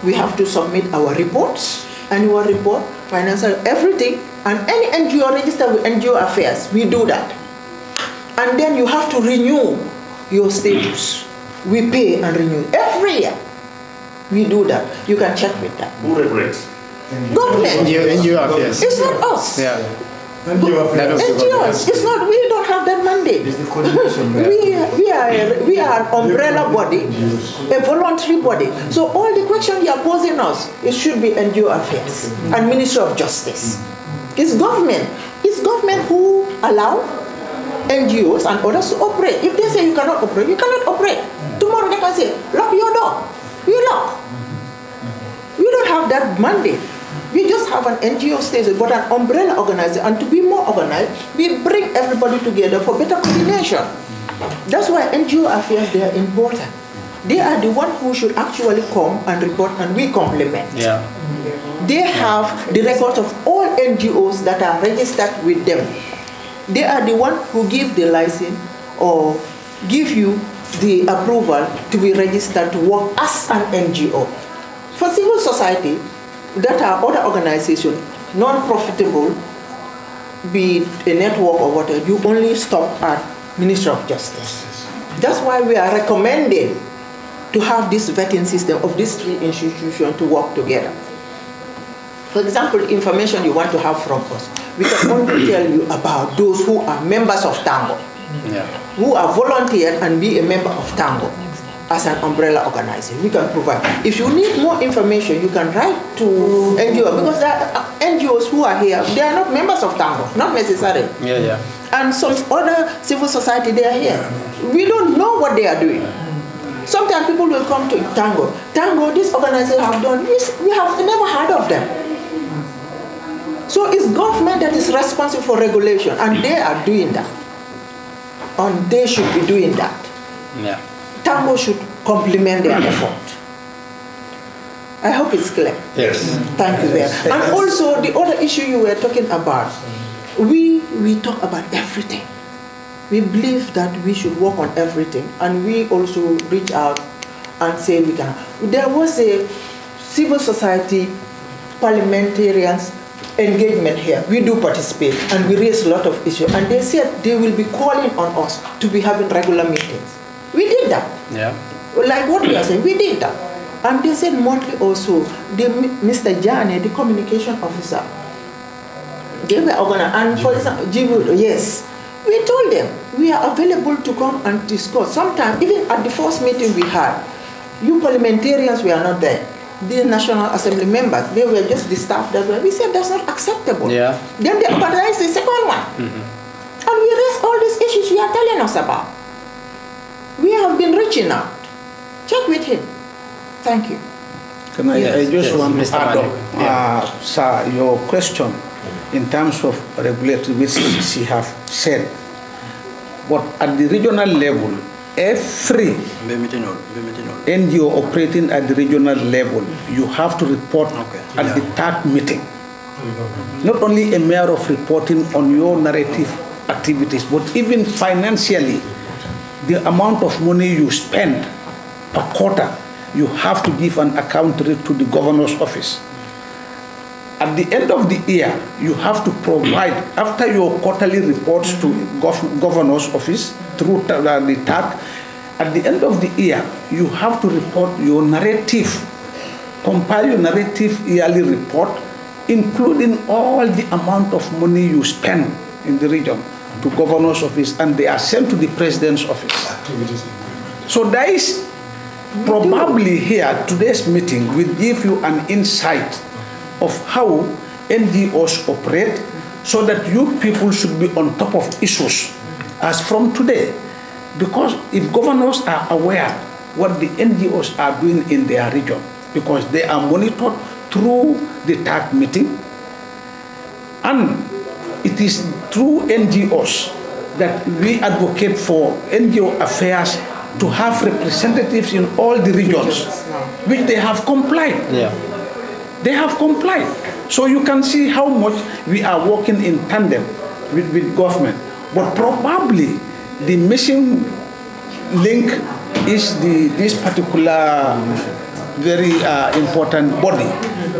we have to submit our reports, annual report, financial, everything, and any NGO register with NGO affairs, we do that. And then you have to renew your status. We pay and renew every year. We do that. You can check with that. Who regulates? Government. NGO affairs. It's not us. Yeah. NGOs. It's not. We don't have that mandate. It's the coordination. We are an umbrella body, a voluntary body. So all the questions you are posing us, it should be NGO affairs and Ministry of Justice. It's government. It's government who allow NGOs and others to operate. If they say you cannot operate, you cannot operate. Tomorrow they can say, lock your door. You lock. We don't have that mandate. We just have an NGO status, but an umbrella organization. And to be more organized, we bring everybody together for better coordination. That's why NGO affairs, they are important. They are the one who should actually come and report, and we complement. Yeah. They have the records of all NGOs that are registered with them. They are the one who give the license or give you the approval to be registered to work as an NGO. For civil society, that are other organizations, non-profitable, be it a network or whatever, you only stop at Ministry of Justice. That's why we are recommending to have this vetting system of these three institutions to work together. For example, the information you want to have from us, we can only tell you about those who are members of Tango, who are volunteered and be a member of Tango as an umbrella organization. We can provide. If you need more information, you can write to NGO, because there are NGOs who are here, they are not members of Tango, not necessarily. And some other civil society, they are here. We don't know what they are doing. Sometimes people will come to Tango. Tango, this organization have done, we have never heard of them. So it's government that is responsible for regulation, and they are doing that. And they should be doing that. Yeah. Tango should complement their effort. I hope it's clear. Yes. Thank you very much. And also the other issue you were talking about, we talk about everything. We believe that we should work on everything, and we also reach out and say we can. There was a civil society parliamentarians engagement here. We do participate, and we raise a lot of issues, and they said they will be calling on us to be having regular meetings. We did that. Yeah. Like what we are saying, we did that. And they said monthly also, Mr. Jane, the communication officer, they were organized. And for example, yes, we told them we are available to come and discuss. Sometimes, even at the first meeting we had, you parliamentarians were not there. The National Assembly members, they were just the staff that were. We said that's not acceptable. Yeah. Then they organized the second one. And we raised all these issues you are telling us about. We have been reaching out. Check with him. Thank you. Can I just yes, want to Mr. add Malik. up, sir, your question in terms of regulatory, which she have said. But at the regional level, every NGO operating at the regional level, you have to report at the third meeting. Not only a matter of reporting on your narrative activities, but even financially, the amount of money you spend per quarter, you have to give an account to the governor's office. At the end of the year, you have to provide, after your quarterly reports to governor's office through the TAC, at the end of the year, you have to report your narrative, compile your narrative yearly report, including all the amount of money you spend in the region to governor's office, and they are sent to the president's office. So that is probably here, today's meeting will give you an insight of how NGOs operate, so that you people should be on top of issues as from today. Because if governors are aware what the NGOs are doing in their region, because they are monitored through the TAC meeting, and it is through NGOs that we advocate for NGO affairs to have representatives in all the regions, which they have complied. Yeah. They have complied. So you can see how much we are working in tandem with government. But probably the missing link is this particular very important body,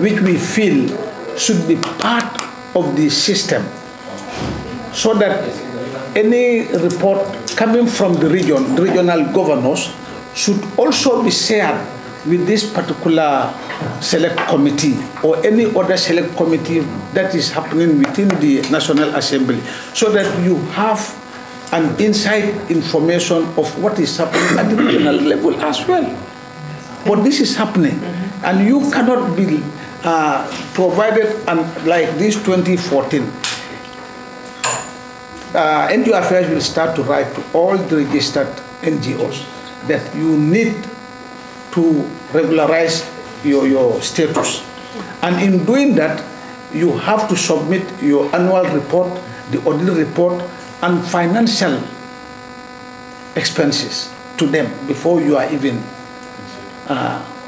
which we feel should be part of the system, so that any report coming from the region, the regional governors, should also be shared with this particular select committee or any other select committee that is happening within the National Assembly, so that you have an inside information of what is happening at the regional level as well. But this is happening, and you cannot be provided, and like this 2014, NGO Affairs will start to write to all the registered NGOs that you need to regularize your status. And in doing that, you have to submit your annual report, the audit report, and financial expenses to them before you are even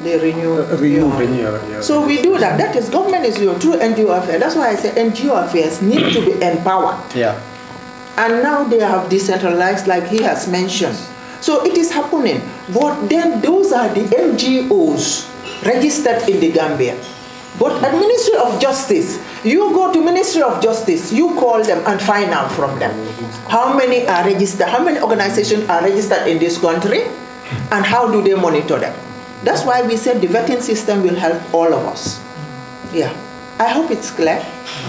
They renew. Renew. So we do that. That is, government is your true NGO affairs. That's why I say NGO affairs need to be empowered. Yeah. And now they have decentralized, like he has mentioned. So it is happening. But then those are the NGOs registered in the Gambia. But at Ministry of Justice, you go to Ministry of Justice, you call them and find out from them how many are registered, how many organizations are registered in this country, and how do they monitor them. That's why we said the vetting system will help all of us. Yeah. I hope it's clear.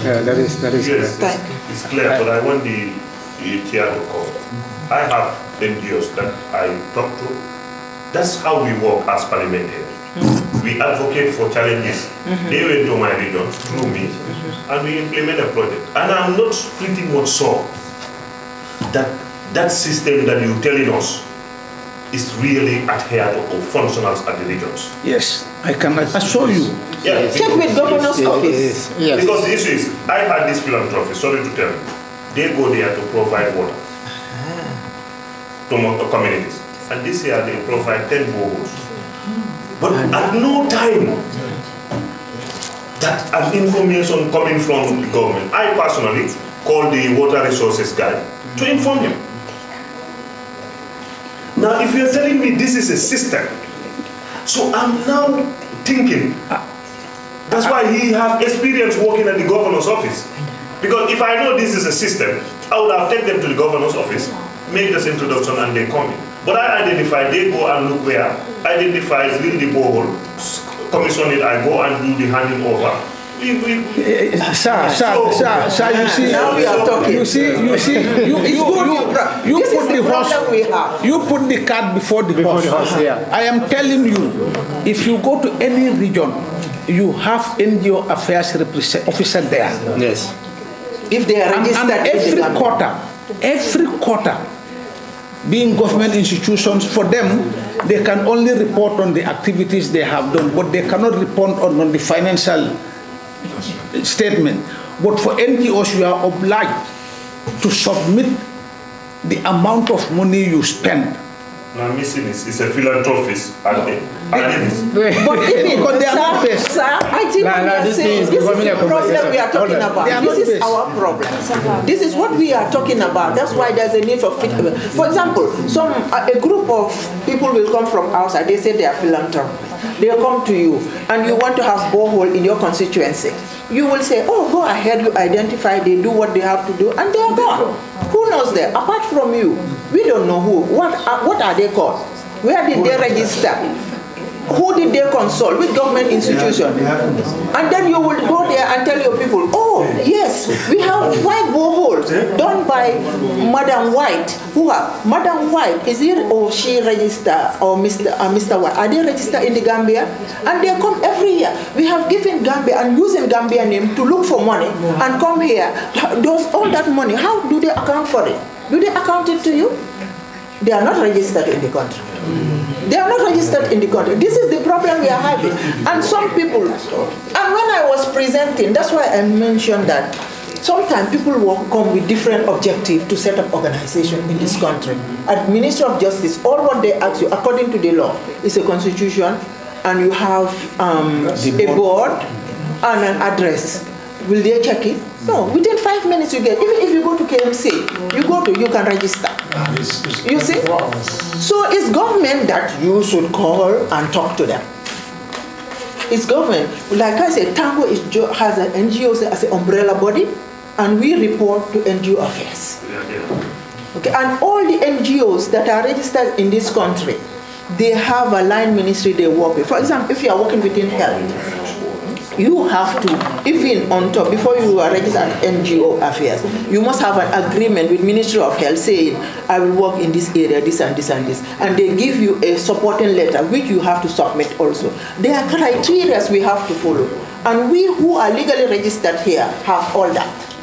Yeah, that is Yes, clear. it's clear, but I want the chair to call. I have NGOs that I talk to. That's how we work as parliamentarians. We advocate for challenges. They went to my region through me, and we implement a project. And I'm not pretty much sure that that system that you're telling us is really adhered or functional at the regions. Yes, I can assure you. Yeah. Check with governor's office. Yes. Because the issue is, I had this philanthropist, sorry to tell you, they go there to provide water to communities. And this year they provide 10 boreholes. But at no time that an information coming from the government, I personally called the water resources guy to inform him. Now, if you're telling me this is a system, so I'm now thinking, that's why he has experience working at the governor's office. Because if I know this is a system, I would have taken them to the governor's office, make this introduction, and they come in. But I identify, they go and look where, identify, drill the borehole, commission it, I go and do the handing over. Sir, you see, Now we are talking. you put the cart before the horse. Yeah. I am telling you, if you go to any region, you have NGO affairs officer there. Yes. If they are registered, And every quarter, being government institutions, for them, they can only report on the activities they have done, but they cannot report on the financial statement. But for NGOs, you are obliged to submit the amount of money you spend. Now, missing is a philanthropist, are they? but even, Because they are not sir, based. sir, I think what we are saying, this is the problem we are talking They are about. not This is based. our problem. This is what we are talking about. That's why there's a need for For example, a group of people will come from outside. They say they are philanthropists. They come to you, and you want to have borehole in your constituency. You will say, oh, go ahead, you identify, they do what they have to do, and they are gone. Who knows them? Apart from you, we don't know who. What are they called? Where did they register? Who did they consult? With government institution? And then you will go there and tell your people, oh, yes, we have 5 boreholes done by Madam White. Madam White, is he or she registered, or Mr. White? Are they registered in the Gambia? And they come every year. We have given Gambia and using Gambia name to look for money and come here. Does all that money, how do they account for it? Do they account it to you? They are not registered in the country. They are not registered in the country. This is the problem we are having. And some people, and when I was presenting, that's why I mentioned that sometimes people will come with different objectives to set up organization in this country. At Ministry of Justice, all what they ask you, according to the law, is a constitution, and you have a board and an address. Will they check it? No, within 5 minutes you get, even if you go to KMC, you can register. You see? So it's government that you should call and talk to them. It's government. Like I said, Tango has an NGO as an umbrella body, and we report to NGO affairs. Okay, and all the NGOs that are registered in this country, they have a line ministry they work with. For example, if you are working within health, you have to, even on top, before you are registered NGO affairs, you must have an agreement with Ministry of Health saying, I will work in this area, this and this and this. And they give you a supporting letter, which you have to submit also. There are criteria we have to follow. And we who are legally registered here have all that.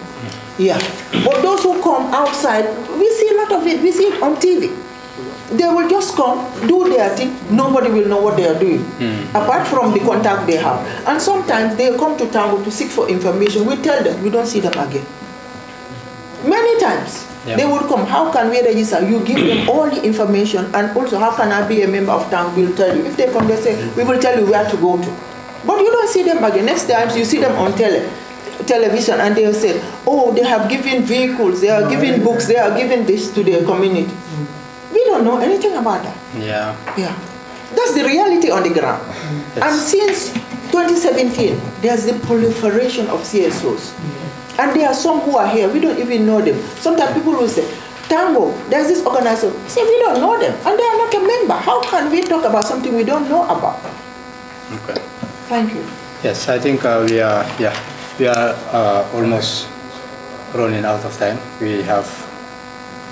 Yeah. But those who come outside, we see a lot of it. We see it on TV. They will just come, do their thing, nobody will know what they are doing, apart from the contact they have. And sometimes they come to Tango to seek for information. We tell them, we don't see them again. Many times, they would come, how can we register? You give them all the information, and also how can I be a member of Tango? We'll tell you. If they come, they say, we will tell you where to go to. But you don't see them again. Next time, you see them on television, and they'll say, oh, they have given vehicles, they are giving books, they are giving this to their community. We don't know anything about that. Yeah. That's the reality on the ground. And since 2017, there's the proliferation of CSOs. And there are some who are here, we don't even know them. Sometimes people will say, Tango, there's this organization. Say, we don't know them, and they are not a member. How can we talk about something we don't know about? Okay. Thank you. Yes, I think we are almost running out of time. We have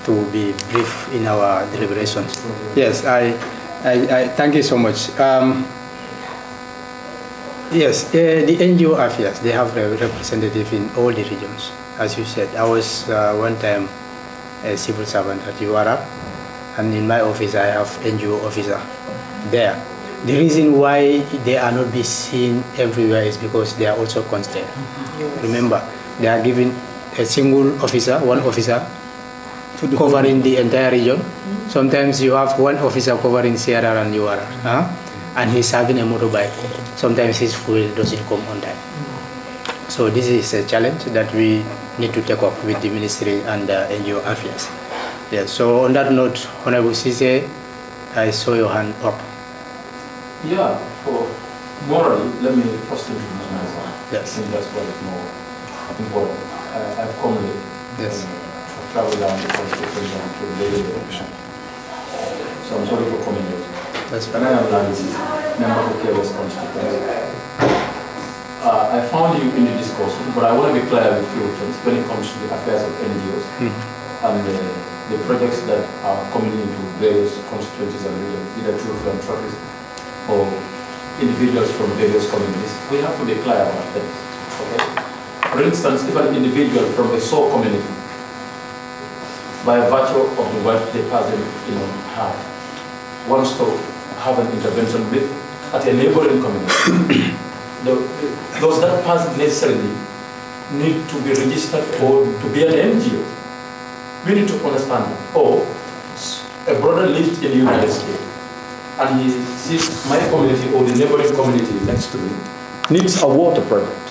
to be brief in our deliberations. Yes, I thank you so much. Yes, the NGO affairs, they have a representative in all the regions. As you said, I was one time a civil servant at URA, and in my office I have NGO officer there. The reason why they are not be seen everywhere is because they are also constrained. Remember, they are given a single officer, one officer, covering the entire region. Sometimes you have one officer covering Sierra and Uara, and he's having a motorbike. Sometimes his fuel doesn't come on time. So this is a challenge that we need to take up with the ministry and NGO affairs. Yes. So on that note, Honorable Sise, I saw your hand up. Yeah, for morally, let me first introduce myself. Yes. I think that's what is more important. I've come late. Yes. I've traveled down the constitution to the election. So I'm sorry for coming late. That's And I am Nancy, member of KWS constituency. I found you in the discussion, but I want to be clear with a few things when it comes to the affairs of NGOs and the projects that are coming into various constituencies and regions, either through philanthropies or individuals from various communities. We have to be clear about that. Okay? For instance, if an individual from a sole community, by virtue of the wealth the person have, wants to have an intervention with at a neighboring community, does that person necessarily need to be registered or to be an NGO? We need to understand that. Or a brother lives in the United States and he sees my community or the neighboring community next to me needs a water project.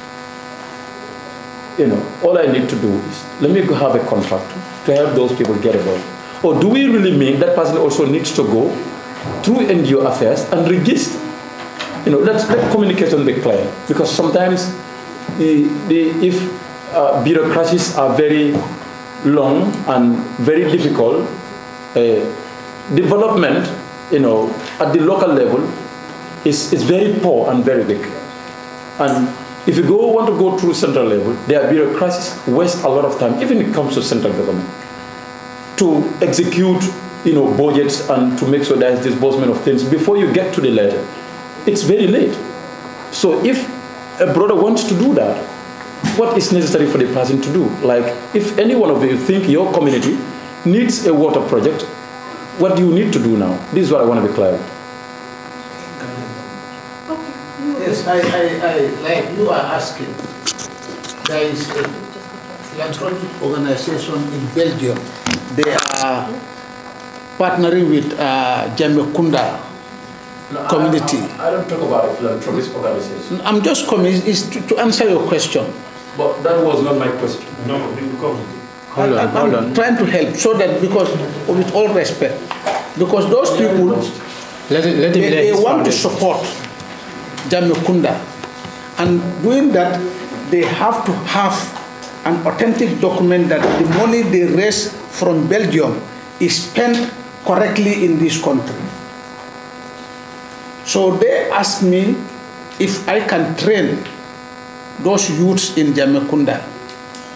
All I need to do is let me go have a contract to help those people get a water. Or do we really mean that person also needs to go through NGO affairs and register? Let communication be clear, because sometimes if bureaucracies are very long and very difficult, development, at the local level is very poor and very weak. And if you want to go through central level, their bureaucracies waste a lot of time, even when it comes to central government, to execute, budgets and to make sure there is disbursement of things before you get to the letter. It's very late. So if a brother wants to do that, what is necessary for the person to do? Like, if any one of you think your community needs a water project, what do you need to do now? This is what I want to be clear. Yes, I like you are asking. There is a philanthropic organization in Belgium. They are partnering with Jamekunda community. I don't talk about a philanthropic organization. I'm just coming to answer your question. But that was not my question. No, because Hold on. I'm trying to help so that, because with all respect, because those people, they want to support Jamekunda, and doing that, they have to have an authentic document that the money they raise from Belgium is spent correctly in this country. So they asked me if I can train those youths in Jamekunda.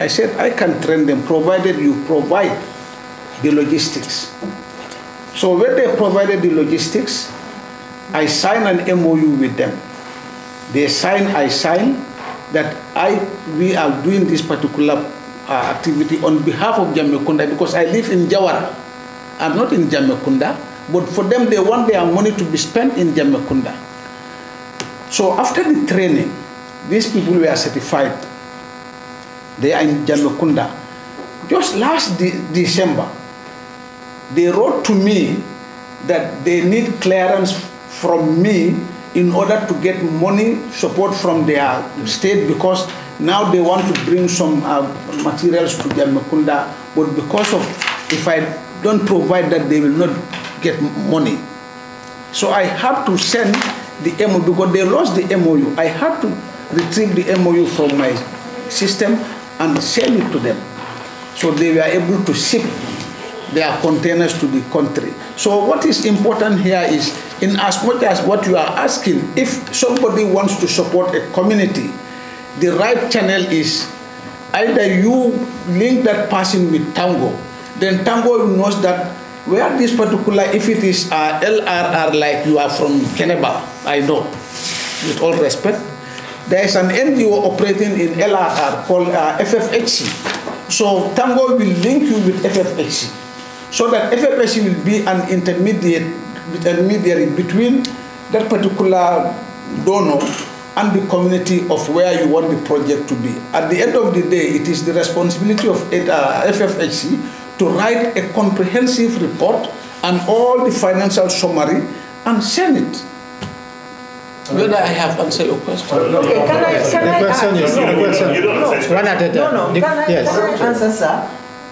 I said I can train them provided you provide the logistics. So when they provided the logistics, I signed an MOU with them. They sign, I sign that we are doing this particular activity on behalf of Jamekunda, because I live in Jawara. I'm not in Jamekunda, but for them, they want their money to be spent in Jamekunda. So after the training, these people were certified. They are in Jamekunda. Just last December, they wrote to me that they need clearance from me in order to get money support from their state, because now they want to bring some materials to Jamekunda, but because of, if I don't provide that, they will not get money. So I have to send the MOU, because they lost the MOU. I have to retrieve the MOU from my system and send it to them. So they were able to ship their containers to the country. So what is important here is, in as much as what you are asking, if somebody wants to support a community, the right channel is either you link that person with Tango, then Tango knows that where this particular, if it is LRR, like you are from Keneba, I know, with all respect, there is an NGO operating in LRR called FFHC. So Tango will link you with FFHC. so that FFSC will be an intermediary between that particular donor and the community of where you want the project to be. At the end of the day, it is the responsibility of FFHC to write a comprehensive report and all the financial summary and send it. Whether I have answered your question. Okay, can I the question is, No, you don't answer. one at a time. can I answer, sir?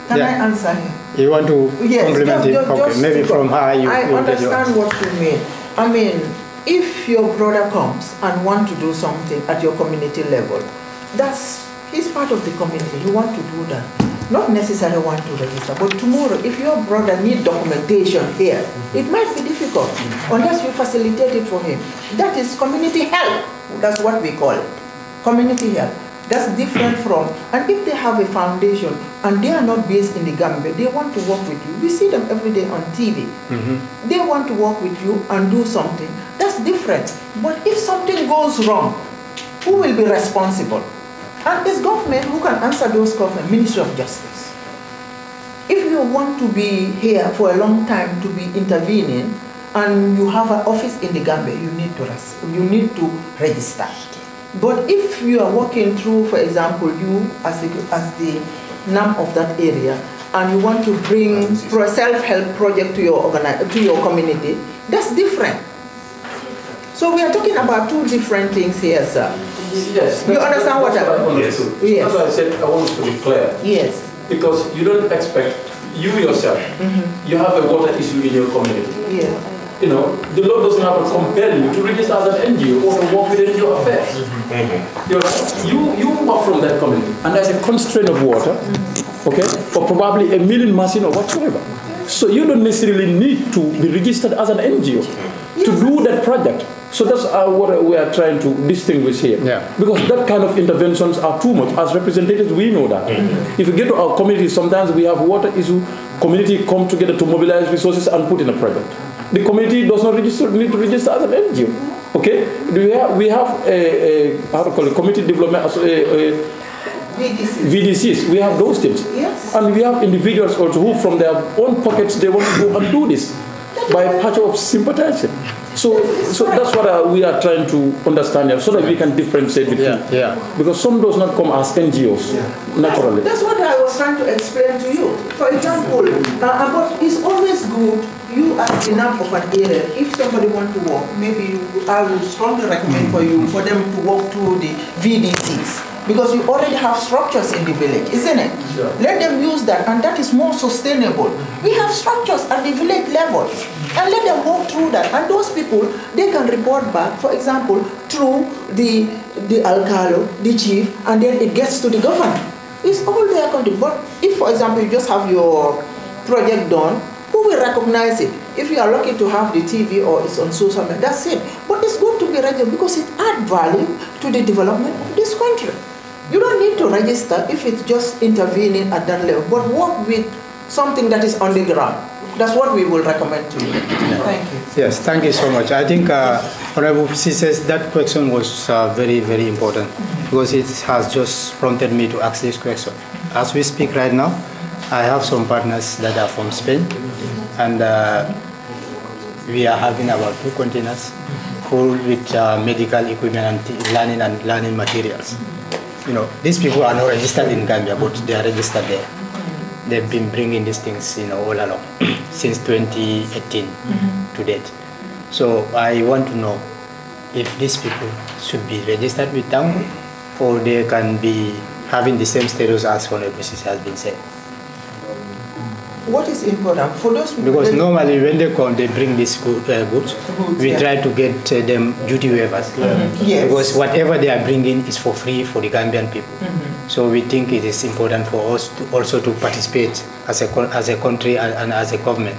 Can Yeah. I answer him? You want to compliment him? Okay, maybe from her you I will get your understand answer. what you mean. I mean, if your brother comes and want to do something at your community level, he's part of the community. You want to do that. Not necessarily want to register, but tomorrow, if your brother need documentation here, it might be difficult unless you facilitate it for him. That is community help. That's what we call it. Community help. That's different from, and if they have a foundation and they are not based in the Gambia, they want to work with you. We see them every day on TV. They want to work with you and do something. That's different. But if something goes wrong, who will be responsible? And it's government who can answer those questions, Ministry of Justice. If you want to be here for a long time to be intervening and you have an office in the Gambia, you need to register. But if you are working through, for example, you as the NAM of that area, and you want to bring a self-help project to your community, that's different. So we are talking about two different things here, sir. Yes. You understand what I mean? Yes. Yes. As I said, I want to be clear. Yes. Because you don't expect, you yourself, you have a water issue in your community. Yeah. You know, the law doesn't have to compel you to register as an NGO or to work with NGO affairs. You're right. You are from that community, and there's a constraint of water, okay, for probably a milling machine or whatsoever. So you don't necessarily need to be registered as an NGO to do that project. So that's what we are trying to distinguish here. Yeah. Because that kind of interventions are too much. As representatives, we know that. If you get to our community, sometimes we have water issue, community come together to mobilize resources and put in a project. The community does not need to register as an NGO. Okay? We have how to call it, community development, VDCs. We have those things. Yes. And we have individuals also who from their own pockets, they want to go and do this by a patch of sympathizing. So that's what we are trying to understand here, so that we can differentiate between. Because some does not come as NGOs, naturally. That's what I was trying to explain to you. For example, but it's always good, you as enough of an area, if somebody want to work, maybe I would strongly recommend for them to work through the VDCs. Because you already have structures in the village, isn't it? Sure. Let them use that, and that is more sustainable. We have structures at the village level, and let them walk through that. And those people, they can report back, for example, through the alcalde, the chief, and then it gets to the government. It's all their country. But if, for example, you just have your project done, who will recognize it? If you are lucky to have the TV or it's on social media, that's it. But it's good to be registered because it adds value to the development of this country. You don't need to register if it's just intervening at that level, but work with something that is on the ground. That's what we will recommend to you. Thank you. Yes, thank you so much. I think Honorable says that question was very, very important because it has just prompted me to ask this question. As we speak right now, I have some partners that are from Spain, and we are having about 2 containers full with medical equipment and learning materials. You know, these people are not registered in Gambia, but they are registered there. They've been bringing these things, all along since 2018 to date. So I want to know if these people should be registered with town, or they can be having the same status as Honorable has been said. What is important for those people? Because normally when they come, they bring these goods. We try to get them duty waivers. Yes. Because whatever they are bringing is for free for the Gambian people. So we think it is important for us to also to participate as a country and as a government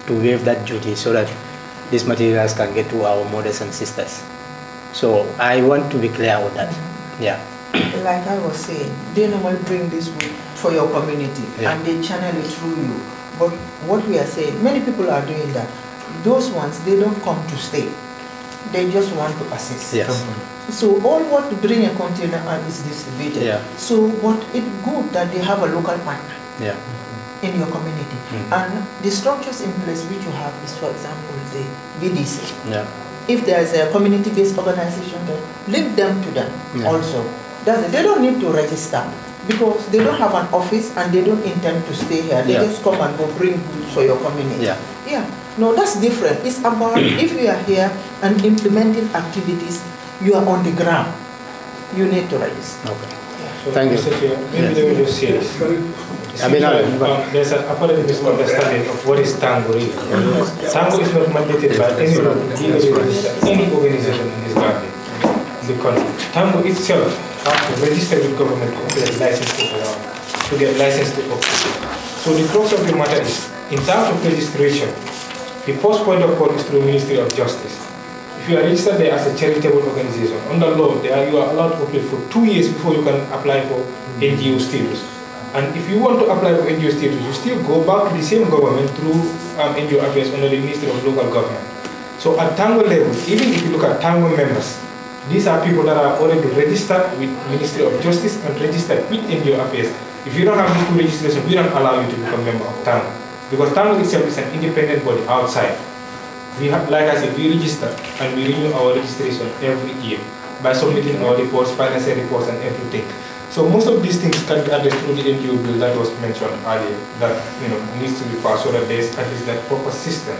to waive that duty so that these materials can get to our mothers and sisters. So I want to be clear on that. Yeah. Like I was saying, they normally bring this food for your community and they channel it through you. But what we are saying, many people are doing that. Those ones, they don't come to stay. They just want to assist. Yes. So all what to bring a container and is distributed. Yeah. So but it's good that they have a local partner. Yeah. in your community. And the structures in place which you have is, for example, the VDC. Yeah. If there is a community-based organization, then link them to them also. They don't need to register because they don't have an office and they don't intend to stay here. They just come and go bring goods for your community. Yeah. No, that's different. It's about if you are here and implementing activities, you are on the ground. You need to register. Okay. So Thank you. Maybe they will just say this. There's an apparent misunderstanding of what is Tango really. Tango is not mandated by any organization in this country. Because Tango itself has to register with government to get licensed to operate. So the crux of the matter is, in terms of registration, the first point of call is through the Ministry of Justice. If you are registered there as a charitable organization, under law, you are allowed to operate for 2 years before you can apply for NGO status. And if you want to apply for NGO status, you still go back to the same government through NGO affairs under the Ministry of Local Government. So at Tango level, even if you look at Tango members, these are people that are already registered with Ministry of Justice and registered with NGO affairs. If you don't have these two registrations, we don't allow you to become a member of Tango. Because Tango itself is an independent body outside. We have, like I said, we register and we renew our registration every year by submitting our reports, financial reports and everything. So most of these things can be addressed through the NGO bill that was mentioned earlier, that needs to be passed so that there is at least that proper system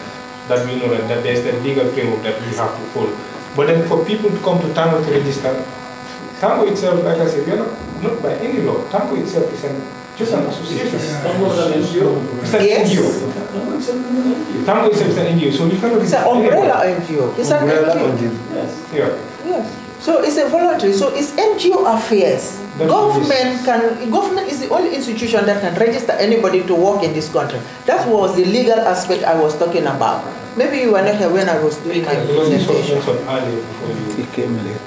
that we know that there is the legal framework that we have to follow. But then for people to come to Tango to register, Tango itself, like I said, we are not by any law. Tango itself is just an association. Tango is an NGO. It's an NGO. Tango itself is an NGO, so you cannot. It's an umbrella NGO. It's an NGO. Yes. Yes. So it's a voluntary. So it's NGO affairs. Government is the only institution that can register anybody to work in this country. That was the legal aspect I was talking about. Maybe you were not here when I was doing my presentation. He came late.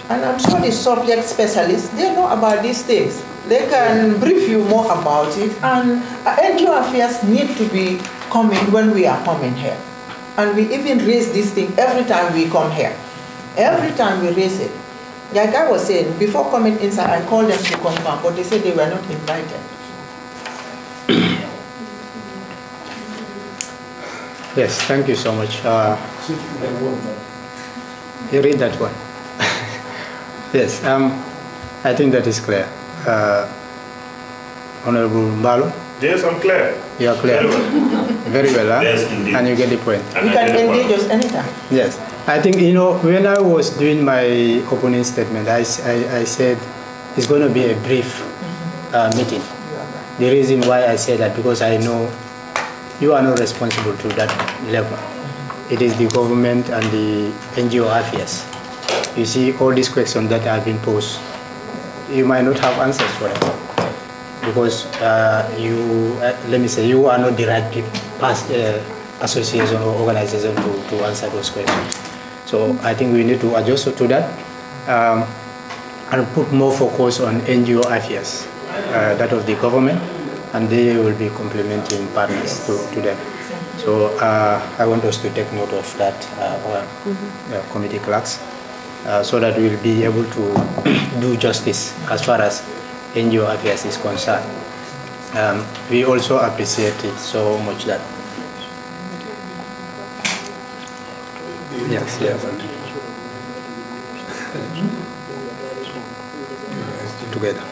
And I'm sure the subject specialists, they know about these things. They can brief you more about it. And NGO affairs need to be coming when we are coming here. And we even raise this thing every time we come here. Every time we raise it. Like I was saying, before coming inside, I called them to confirm, but they said they were not invited. Yes, thank you so much. You read that one. Yes, I think that is clear. Honorable Mbalo? Yes, I'm clear. You are clear. Very well, huh? Yes, indeed. And you get the point. You can engage us anytime. Yes. I think, when I was doing my opening statement, I said it's going to be a brief meeting. The reason why I say that, because I know you are not responsible to that level. It is the government and the NGO affairs. You see, all these questions that have been posed, you might not have answers for them. Because let me say, you are not the right association or organization to answer those questions. So I think we need to adjust to that and put more focus on NGO affairs, that of the government, and they will be complementing partners to them. So I want us to take note of that, committee clerks, so that we'll be able to do justice as far as NGO affairs is concerned. We also appreciate it so much that. Yes. Together.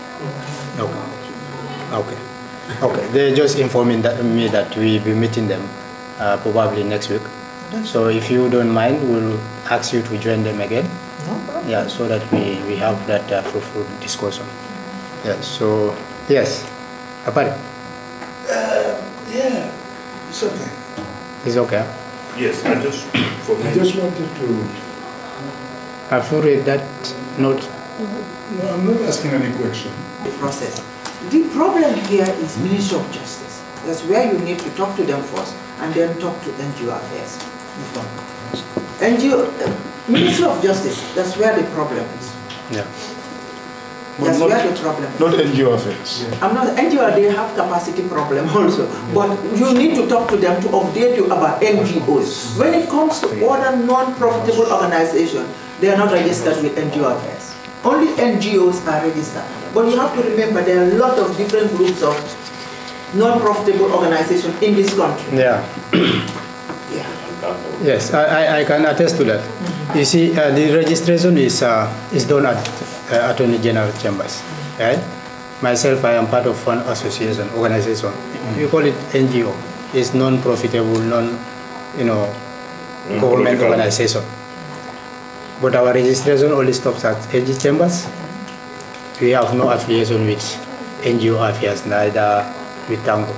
Okay. They're just informing me that we'll be meeting them probably next week. So if you don't mind, we'll ask you to join them again. No problem. Yeah, so that we have that fruitful discussion. Yeah. So yes, Apari. Yeah, it's okay. It's okay. Yes, I just wanted to. Have you read that note? No, I'm not asking any question. The process. The problem here is Ministry of Justice. That's where you need to talk to them first and then talk to NGO affairs. Ministry of Justice, that's where the problem is. Yeah. That's where the problem is. Not NGO affairs. I'm not NGO, they have capacity problem also. But you need to talk to them to update you about NGOs. When it comes to other non-profitable organizations, they are not registered with NGO affairs. Only NGOs are registered. But you have to remember there are a lot of different groups of non-profitable organizations in this country. Yeah. Yeah. Yes, I can attest to that. You see, the registration is done at Attorney General Chambers. Right? Myself, I am part of one association, organization. We call it NGO. It's non-profitable, government organization. But our registration only stops at NG Chambers. We have no affiliation with NGO affairs, neither with Tango.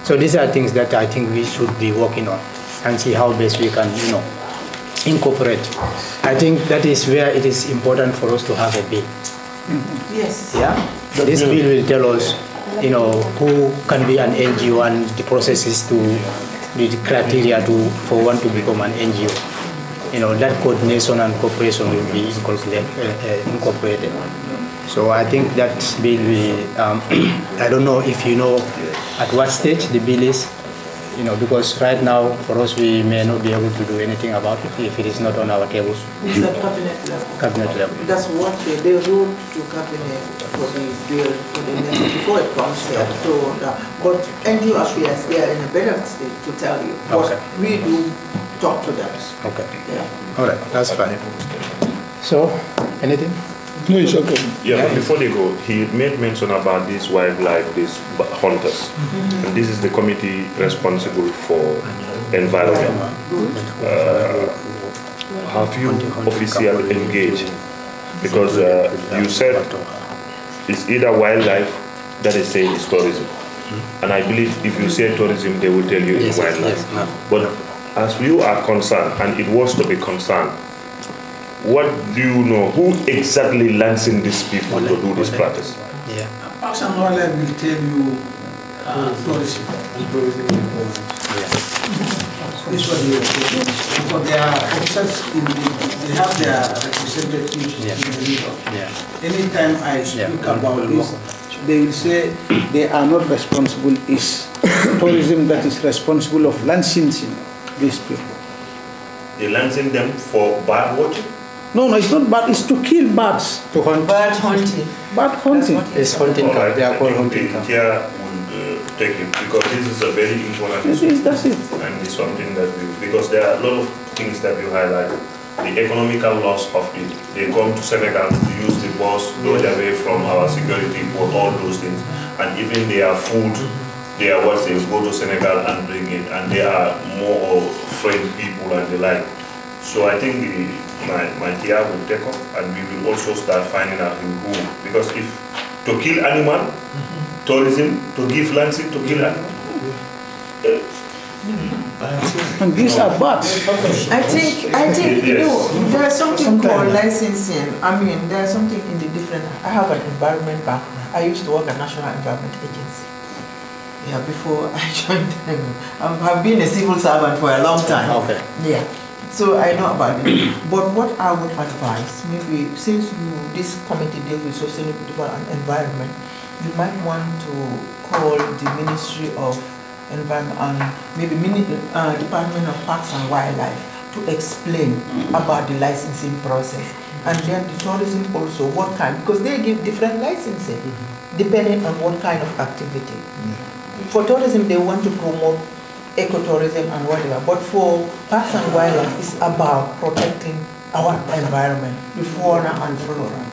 So these are things that I think we should be working on and see how best we can, incorporate. I think that is where it is important for us to have a bill. Yes. Yeah. This bill will tell us, who can be an NGO and the processes the criteria for one to become an NGO. That coordination and cooperation will be incorporated. So I think that bill will, I don't know if you know at what stage the bill is, because right now for us we may not be able to do anything about it if it is not on our tables. It's at cabinet level. Cabinet level. That's what they wrote to cabinet for the bill for the next before it comes there. So, but NGO affairs, they are in a better state to tell you. But we do talk to them. Okay. Yeah. All right, that's fine. So, anything? No, it's okay. Yeah, but before they go, he made mention about these wildlife, these hunters. And this is the committee responsible for environment. Have you officially engaged? Because you said it's either wildlife that is saying is tourism. And I believe if you say tourism, they will tell you it's wildlife. Yes. But as you are concerned, and it was to be concerned, what do you know? Who exactly lands in these people to do this practice? Yeah. Parks and Wildlife will tell you tourism. This is what they will say. Because they are officers, they have their representatives in the region. Yeah. Anytime I speak about this, they will say they are not responsible. It's tourism that is responsible of licensing these people. They lancing them for bird watching? No, it's not bad. It's to kill birds. To hunt. Bird hunting. Bird hunting. It's hunting camp. They are called hunting camp. Here would take it because this is a very important issue. That's it. And it's something that because there are a lot of things that you highlight. The economical loss of it. They come to Senegal to use the bus, go away from our security for all those things. And even their food, they are what they go to Senegal and bring it. And they are more friend people and the like. So I think my TR will take up and we will also start finding out who. Because if to kill animal, tourism, to give lancing, to kill animal. And these are birds. I think there's something called licensing. I mean, there's something in the different. I have an environment background. I used to work at National Environment Agency. Yeah, before I joined them. I've been a civil servant for a long time. Okay. Yeah. So I know about it. But what I would advise, maybe since this committee deals with sustainable and environment, you might want to call the Ministry of Environment and maybe Department of Parks and Wildlife to explain about the licensing process. And then the tourism also, what kind, because they give different licensing depending on what kind of activity. For tourism, they want to promote ecotourism and whatever, but for parks and wildlife, it's about protecting our environment, the fauna and flora.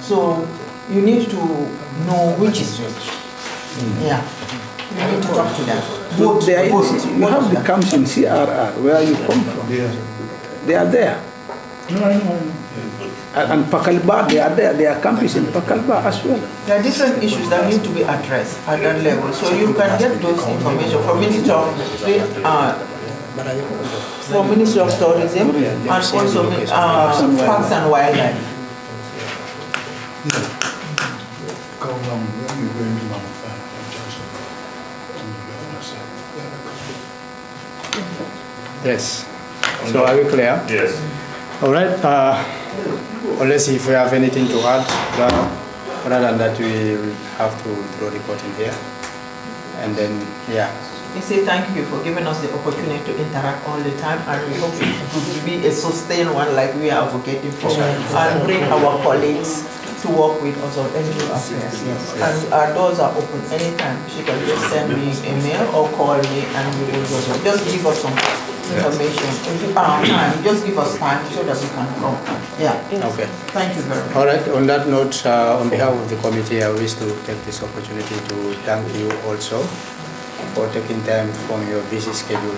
So you need to know which is which. Yeah, you need to talk to them. But you have the camps in CRR where you come from. They are there. No, I know. And Pakalba, they are there. There are camps in Pakalba as well. There are different issues that need to be addressed at that level. So you can get those information from Ministry of Tourism and also Parks and Wildlife. Yes. So are we clear? Yes. All right. Unless if we have anything to add, other than that, we will have to draw the curtain here. And then, yeah. We say thank you for giving us the opportunity to interact all the time, and we hope it could be a sustained one like we are advocating for, and bring our colleagues to work with us on NGO affairs, yes. And our doors are open anytime. She can just send me a mail or call me and we will just give us some information. If you are on time, just give us time so that we can come. Yeah. Okay. Thank you very much. All right. On that note, on behalf of the committee, I wish to take this opportunity to thank you also for taking time from your busy schedule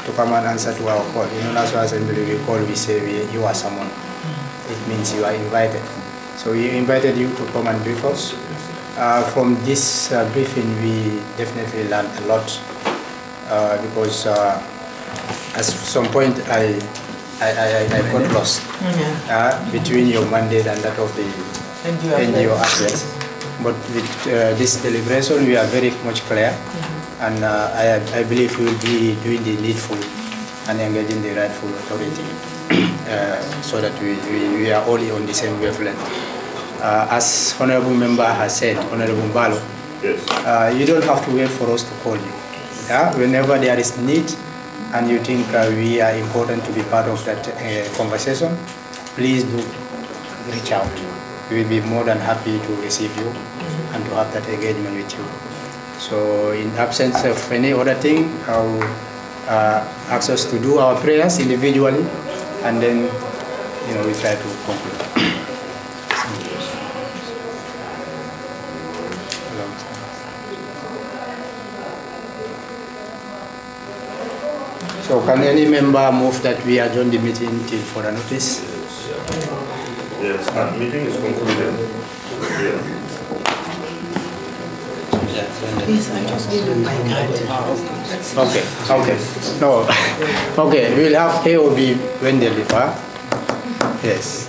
to come and answer to our call. You know, National Assembly, we call, we say you are someone. It means you are invited. So we invited you to come and brief us. From this briefing, we definitely learned a lot because at some point I got lost between your mandate and that of the NGO affairs. But with this deliberation, we are very much clear, and I believe we will be doing the needful and engaging the rightful authority so that we are all on the same wavelength. As Honorable Member has said, Honorable Mbalo, yes. You don't have to wait for us to call you. Whenever there is need and you think we are important to be part of that conversation, please do reach out. We will be more than happy to receive you and to have that engagement with you. So in absence of any other thing, I will ask us to do our prayers individually, and then we try to conclude. So can any member move that we adjourn the meeting till further notice? Yes, that meeting is concluded. Yeah. Yes, I just gave him my card. Okay. No. Okay, we'll have A or B when they leave, huh? Yes.